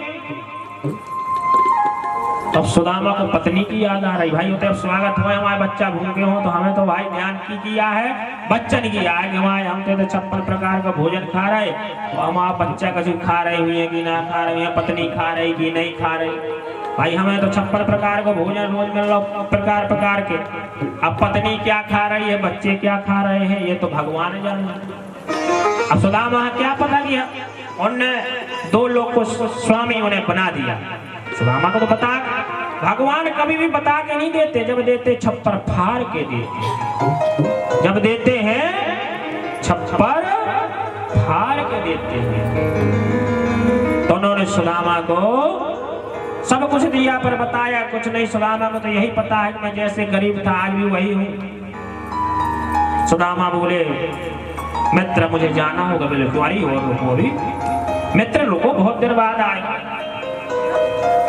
तब सुदामा को पत्नी की याद आ रही। भाई होते अब स्वागत हुए, हमारे बच्चा भूखे हो तो हमें तो भाई ध्यान की किया है, बच्चन किया है कि हमारे हम तो 56 प्रकार का भोजन खा रहे, तो हमारा बच्चा कुछ खा रहे हुए कि ना खा रहे हैं, पत्नी खा रही कि नहीं खा रही। भाई हमें तो 56 प्रकार का भोजन रोज मिल रहा, प्रकार प्रकार के। अब पत्नी क्या खा रही है, बच्चे क्या खा रहे हैं, ये तो भगवान जाने। अब सुदामा क्या पता किया, उनने 2 लोग को स्वामी उन्हें बना दिया। सुदामा को तो बता, भगवान कभी भी बता के नहीं देते, जब देते छप्पर फाड़ के देते। जब देते हैं छप्पर फाड़ के देते हैं। तो उन्होंने उन्होंने सुदामा को सब कुछ दिया पर बताया कुछ नहीं। सुदामा को तो यही पता है कि मैं जैसे गरीब था आज भी वही हूँ। सुदामा बोले मित्र मुझे जाना होगा। बोले तुम्हारी और रुको भी मित्र रुको बहुत देर बाद आएगा।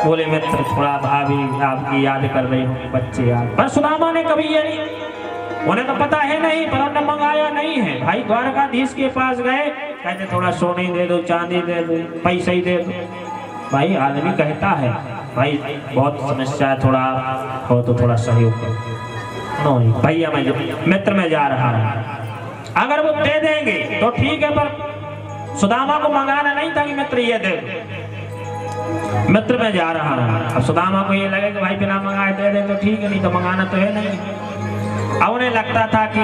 बोले मित्र थोड़ा भाभी आपकी याद कर रही हूँ बच्चे याद। पर सुदामा ने कभी ये नहीं, उन्हें तो पता है नहीं पर उन्होंने मंगाया नहीं है। भाई द्वारकाधीश के पास गए कहते थोड़ा सोने दे दो चांदी दे दो पैसे ही दे दो। भाई आदमी कहता है भाई बहुत समस्या है थोड़ा हो तो थोड़ा सहयोग करो। नहीं भैया मैं मित्र में जा रहा हूँ अगर वो दे देंगे तो ठीक है पर सुदामा को मंगाना नहीं था कि मित्र ये दे मित्र में जा रहा हूँ। अब सुदामा को ये लगे कि भाई बिना मंगाए दे दे तो ठीक है नहीं तो मंगाना तो है नहीं। अब उन्हें लगता था कि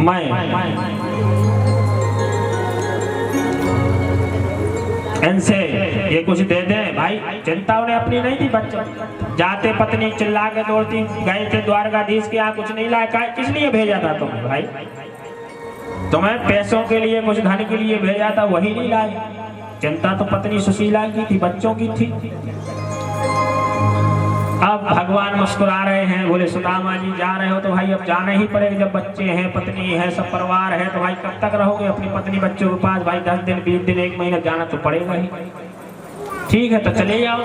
मैं इनसे ये कुछ दे दे। भाई चिंता उन्हें अपनी नहीं थी। बच्चे जाते पत्नी चिल्ला के दौड़ती गए थे द्वारकाधीश के यहाँ कुछ नहीं लाया। किस लिए भेजा था तुम्हें भाई? तुम्हें पैसों के लिए कुछ धन के लिए भेजा था वही नहीं लाए। चिंता तो पत्नी सुशीला की थी बच्चों की थी। अब भगवान मुस्कुरा रहे हैं बोले सुदामा जी जा रहे हो तो भाई अब जाना ही पड़ेगा। जब बच्चे हैं पत्नी है सब परिवार है तो भाई कब तक रहोगे अपनी पत्नी बच्चों के पास? भाई 10 दिन 20 दिन 1 महीना जाना तो पड़ेगा ही। ठीक है तो चले जाओ।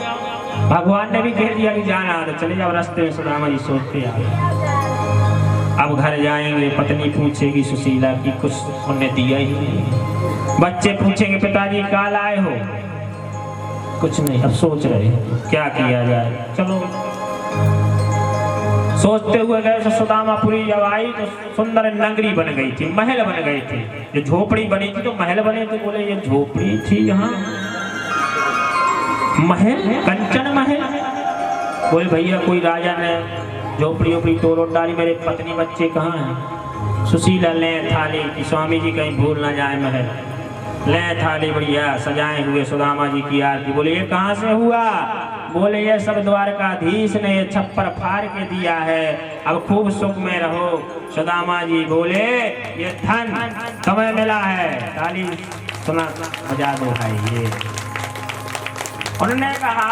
भगवान ने भी कह दिया कि जाना तो चले जाओ। रास्ते में सुदामा जी सोचते आ अब घर जाएंगे पत्नी पूछेगी सुशीला की कुछ उन्हें दिया ही नहीं। बच्चे पूछेंगे पिताजी कहाँ लाए हो? कुछ नहीं। अब सोच रहे हैं क्या किया जाए। चलो सोचते हुए गए सुदामापुरी जब आई तो सुंदर नगरी बन गई थी महल बन गए थे। जो झोपड़ी बनी थी तो महल बने थे। बोले ये झोपड़ी थी यहाँ महल कंचन महल। बोले भैया कोई राजा ने झोपड़ी ओपड़ी तोड़ डाली मेरे पत्नी बच्चे कहाँ हैं? सुशीला ले थाली कि स्वामी जी कहीं भूल ना जाए महल। ले थाली बढ़िया सजाए हुए सुदामा जी की आरती। बोले ये कहाँ से हुआ? बोले ये सब द्वारकाधीश ने ये छप्पर फाड़ के दिया है अब खूब सुख में रहो। सुदामा जी बोले ये धन तुम्हें मिला है। ताली सुना बजा दो भाई। ये उन्होंने कहा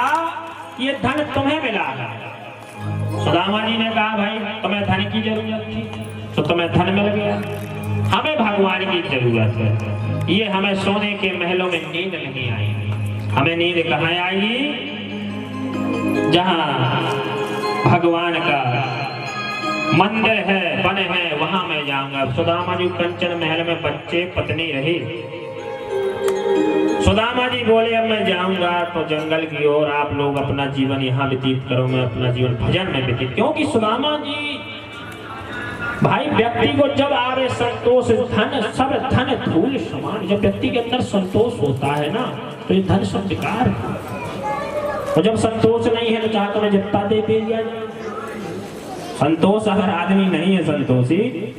ये धन तुम्हें मिला है। सुदामा जी ने कहा भाई तुम्हें धन की जरूरत थी तो तुम्हें धन मिल गया। हमें भगवान की जरूरत है। ये हमें सोने के महलों में नींद नहीं आएगी। हमें नींद कहाँ आएगी? जहाँ भगवान का मंदिर है बने हैं वहां मैं जाऊंगा। सुदामा जी कंचन महल में बच्चे पत्नी रही। सुदामा जी बोले अब मैं जाऊंगा तो जंगल की ओर। आप लोग अपना जीवन यहाँ व्यतीत करो मैं अपना जीवन भजन में व्यतीत। क्योंकि सुदामा जी भाई व्यक्ति को जब आवे संतोष धन सब धन धूल समान। जब व्यक्ति के अंदर संतोष होता है ना तो ये धन सब बेकार है। और जब संतोष नहीं है तो चाहे तुम्हें जितना दे दिया जाए। संतोष अगर आदमी नहीं है संतोषी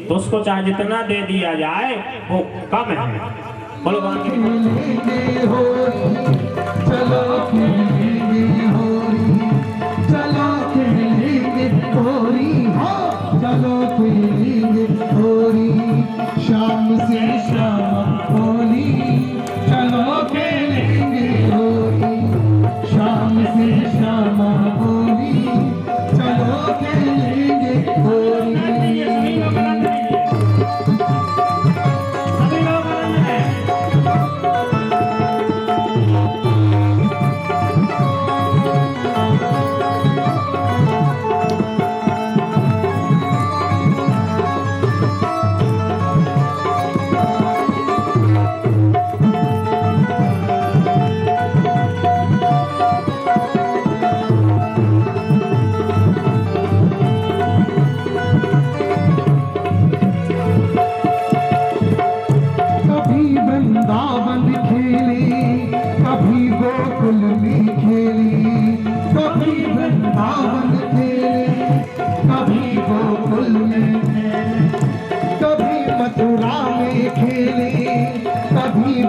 तो उसको चाहे जितना दे दिया जाए वो कम है। बोलो शाम से शाम होली चलो खेलेंगे होली। शाम से शाम होली चलो खेलेंगे होली।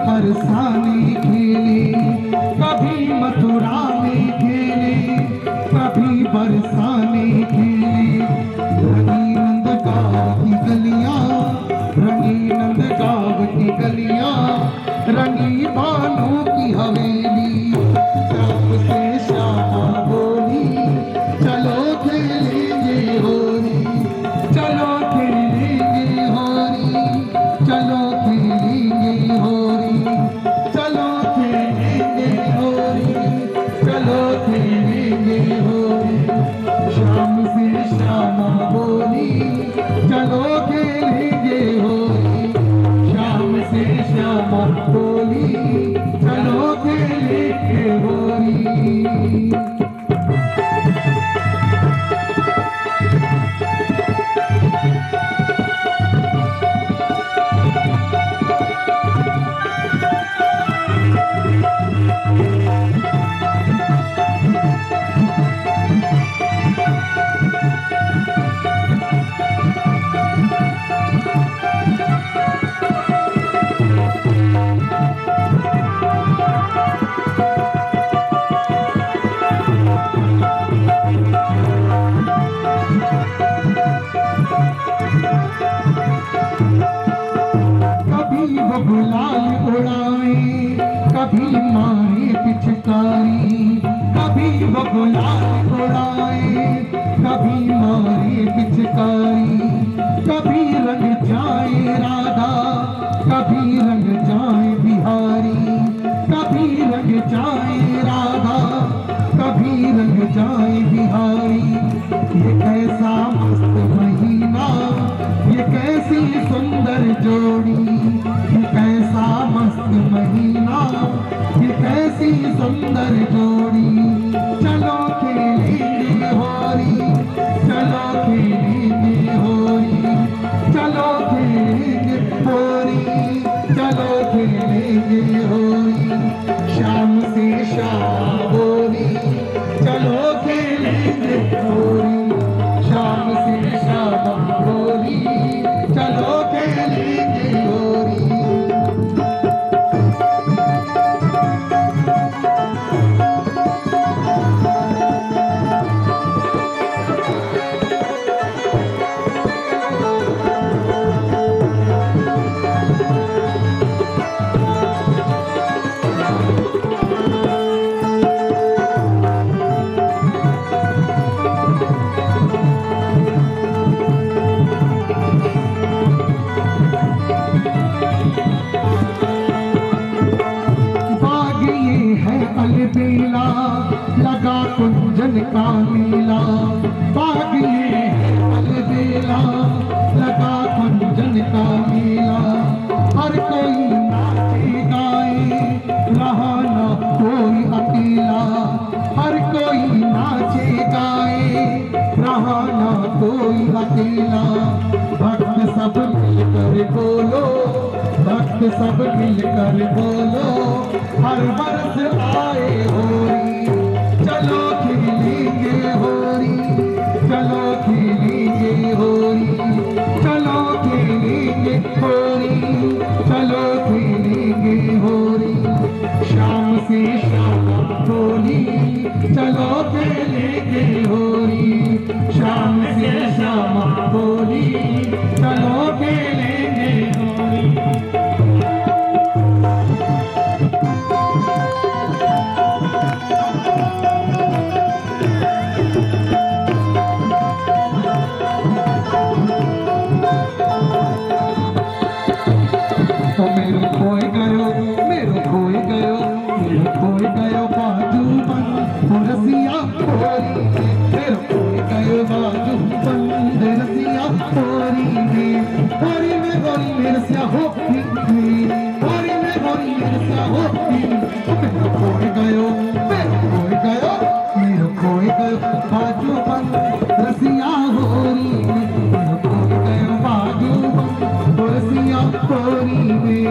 बरसाने खेले कभी मथुरा में खेले कभी बरसाने खेले। रंगी नंद गाँव की गलियाँ रंगी नंद गाँव की गलियाँ रंगी बानों की हवेली, शाम से श्यामा बोली चलो खेलेंगे होली, चलो खेलेंगे होली, चलो खेलेंगे होली, चलो खेलेंगे होली, चलो खेलेंगे होली। शाम से श्यामा बोली चलो खेलेंगे होली, शाम से श्यामा बोली चलो खेलेंगे होली। गुलाल उड़ाए कभी मारे पिचकारी, कभी वो गुलाल उड़ाए कभी मारे पिचकारी, कभी रंग जाए राधा कभी रंग जाए बिहारी, कभी रंग जाए राधा कभी रंग जाए बिहारी। ये कैसा मस्त महीना, ये कैसी सुंदर जोड़ी, ये कैसा मस्त महीना, ये कैसी सुंदर जोड़ी। चलो खेलेंगे होली, चलो खेलेंगे होली, चलो खेलेंगे होली, चलो खेलेंगे होली। शाम से शाम बोली चलो खेलेंगे होली, शाम से शाम बोली चलो खेलेंगे होली। अलबेला लगा कुंजन का मेला, बाग ये है अलबेला लगा कुंजन का मेला। हर कोई नाचे गाए रहा ना कोई अकेला, हर कोई नाचे गाए रहा ना कोई अकेला। भक्त सब मिलकर बोलो, भक्त सब मिलकर बोलो, हर बरस आए होली, चलो खेलेंगे होली, चलो खेलेंगे होली, चलो खेलेंगे होली, चलो खेलेंगे होली। शाम से शाम होली चलो खेलेंगे होली, शाम से शाम होली चलो खेलेंगे होली। मेरो खोए गयो, मेरो खोए गयो, मेरो खोए गयो बाजू बन रसिया होरी में, मेरो खोए गयो बाजू बन रसिया होरी में। होरी में होरी में रसिया होरी में, होरी में होरी में रसिया होरी में। मेरो खोए गयो, मेरो खोए गयो, मेरो खोए गयो बाजू बन रसिया होरी में, मेरो खोए गयो बाजू बन रसिया होरी में।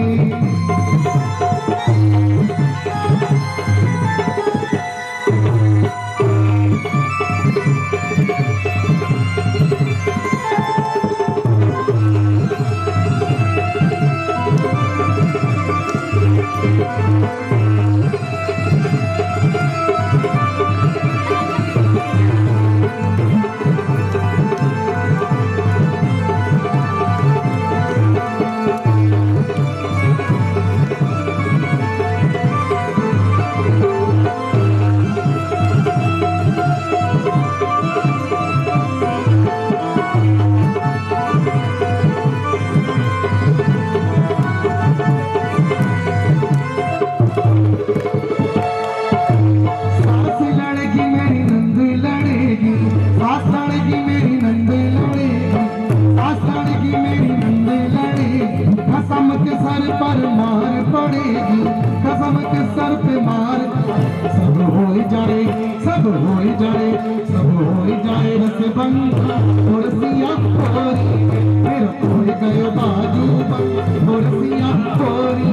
पड़ेगी कसम के सर पे मार। सब हो जाए, सब हो जाए, सब हो जाए रस बंधा मुर्सिया होरी फिर हो गयो बाजू मुर्सिया होरी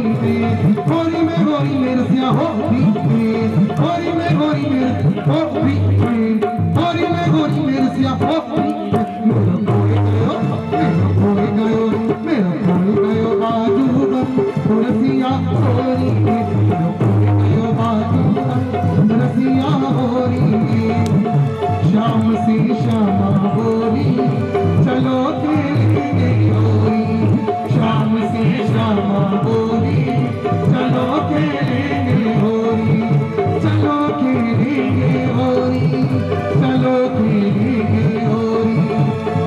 में रसिया होरी में होरी में होरी में रसिया होरी मेरा खोए गयो बाजू मुर्सिया होरी रसिया होरी शाम से श्यामा होरी चलो खेलेंगे होरी शाम से श्यामा होरी चलो खेलेंगे होरी चलो खेलेंगे होरी चलो खेलेंगे होरी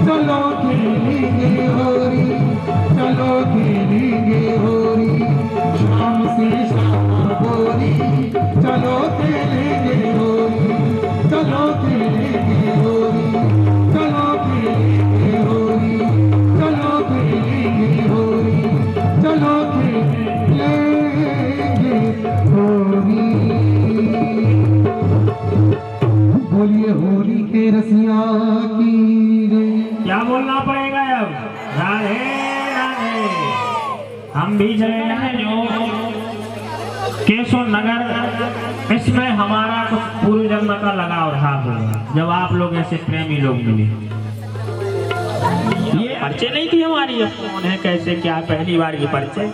चलो खेलेंगे होरी चलो खेलेंगे होरी शाम से श्यामा होरी चलो खेलेंगे होरी चलो खेलेंगे होरी चलो खेलेंगे होरी चलो खेलेंगे होरी चलो खेलेंगे होरी। बोलिए होली के रसिया की रे। क्या बोलना पड़ेगा अब? राधे राधे। हम भी चले जाए जो केशव नगर, इसमें हमारा कुछ पूर्व जन्म का लगाव रहा होगा जब आप लोग ऐसे प्रेमी लोग मिले। ये परिचय नहीं थी हमारी, अब कौन है कैसे क्या, पहली बार की परिचय।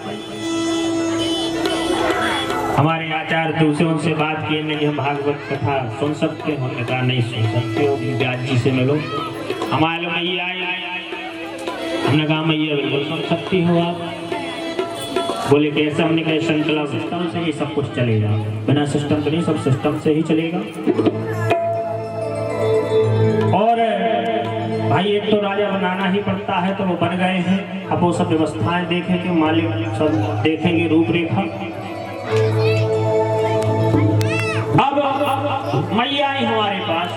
हमारे आचार्य थे, उनसे बात किए नहीं हम भागवत कथा सुन सकते हो, हमने कहा नहीं सुन सकते हो, व्यास जी से मिलो। हमारे लोग मैया आए, हमने कहा मैया बिल्कुल सुन सकती हो आप। बोले कैसे? हमने कहा श्रृंखला सिस्टम से ही सब कुछ चलेगा, बिना सिस्टम तो नहीं, सब सिस्टम से ही चलेगा। और भाई एक तो राजा बनाना ही पड़ता है, तो वो बन गए हैं। अब वो सब व्यवस्थाएं देखेंगे, मालिक सब देखेंगे रूपरेखा। अब मैया आई हमारे पास,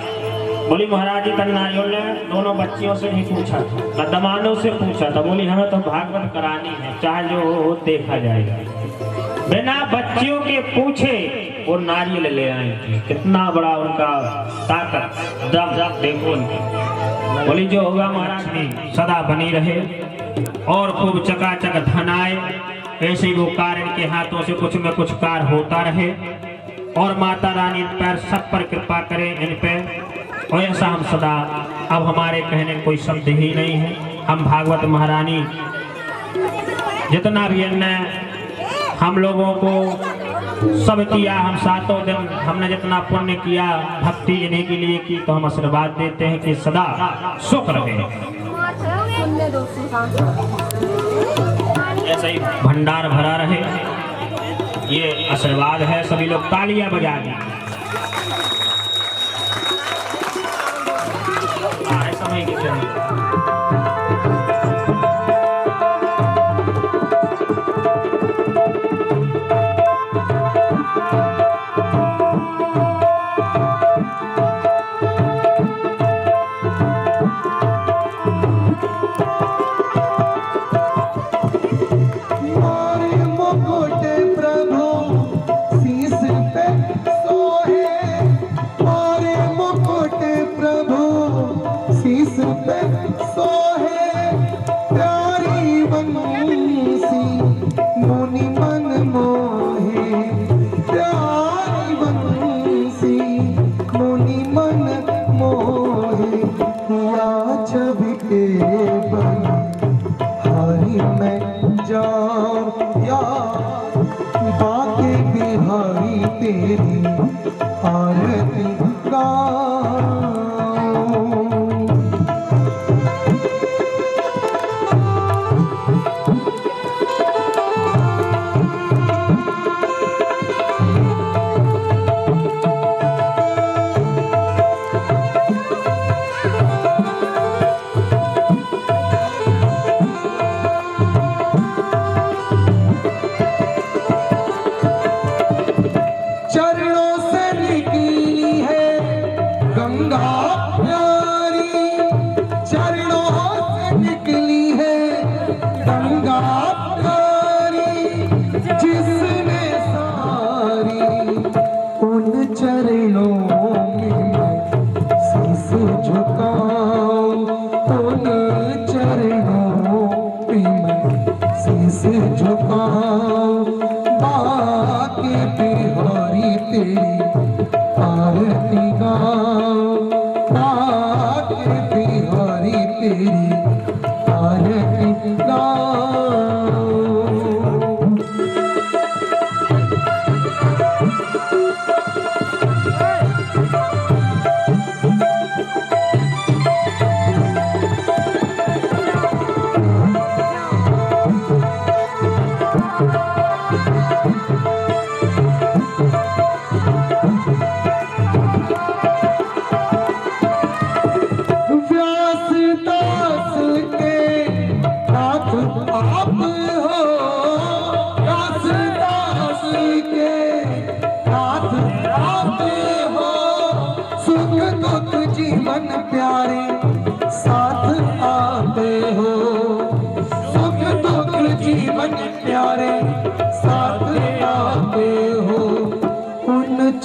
बोली महाराज जी कन्नाइयों ने दोनों बच्चियों से ही पूछा था, दमानों से पूछा था, बोली हमें तो भागवत करानी है, चाहे जो हो देखा जाएगा। बिना बच्चियों के पूछे वो नारियल ले आई थी, कितना बड़ा उनका ताकत दम देखो उनकी। बोली जो होगा महाराज जी सदा बनी रहे और खूब चकाचक धन आए, ऐसे ही वो कार्य के हाथों से कुछ में कुछ कार्य होता रहे और माता रानी पर सब पर कृपा करे इन पे। और ऐसा हम सदा, अब हमारे कहने कोई शब्द ही नहीं है। हम भागवत महारानी जितना भी अन्य हम लोगों को सब किया, हम सातों दिन हमने जितना पुण्य किया भक्ति इन्हीं के लिए की, तो हम आशीर्वाद देते हैं कि सदा सुख रहे, ऐसा ही भंडार भरा रहे। ये आशीर्वाद है, सभी लोग तालियां बजा दें। समय की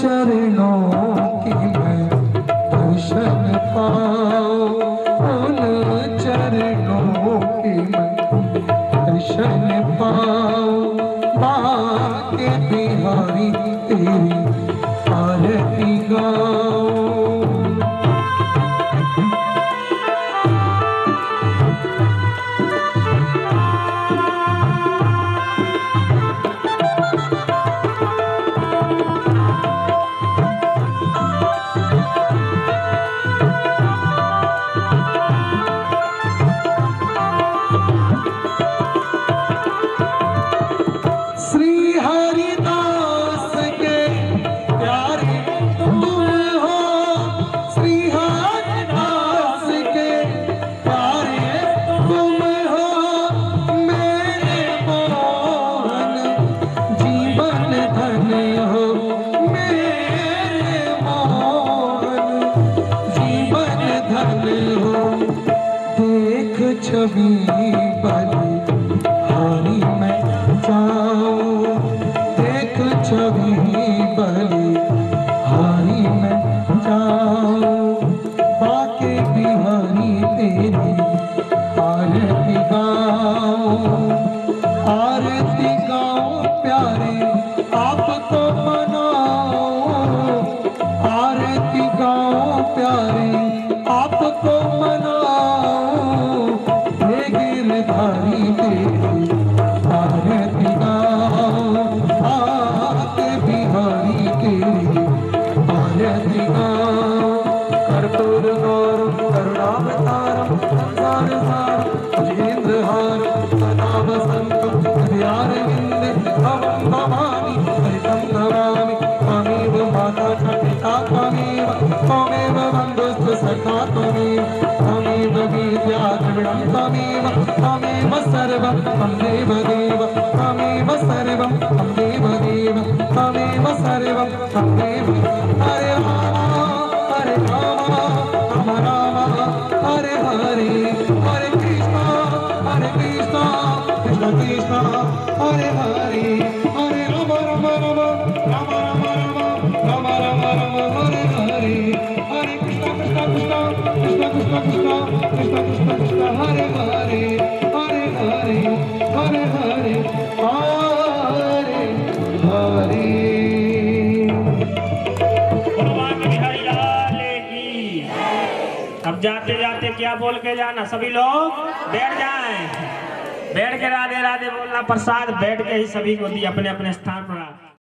चरणों की मैं दर्शन पाऊं, उन चरणों की मैं दर्शन पाऊं, बाके बिहारी तेरी आरती गाऊं। छवि बलिहारी मैं जाऊं, देख छवि बलिहारी मैं जाऊं, बाके बिहारी तेरी आरती गाऊं, आरती गाऊं प्यारे आपको मनाऊं, आरती गाऊं प्यारे आपको मनाऊं, गिरधारी तेरी आरती गाऊं, आके बिहारी तेरी आरती गाऊं। कर्पूर गौरम करुणावतारम संसार सारम भुजगेन्द्रहारम सदा वसंतम हृदयारविंदे भवं भवानी हरितं नमामि। त्वमेव माता च पिता त्वमेव, त्वमेव बन्धुश्च सखा त्वमेव, त्वमेव विद्या द्रविणं त्वमेव, त्वमेव सर्वं तं देव देव, त्वमेव सर्वं तं देव देव, त्वमेव सर्वं तं देव। हरे राम राम राम हरे हरे, हरे कृष्ण कृष्ण कृष्ण हरे हरे, हरे राम राम राम राम राम राम राम राम राम हरे हरे, हरे कृष्ण कृष्ण कृष्ण कृष्ण कृष्ण कृष्ण कृष्ण कृष्ण कृष्ण हरे हरे, हरे हरे हरे हरे हरे हरे। भगवान बिहारी लाल की। अब जाते जाते क्या बोल के जाना, सभी लोग बैठ जाएं, बैठ के राधे राधे बोलना, प्रसाद बैठ के ही सभी को दिए अपने अपने स्थान पर।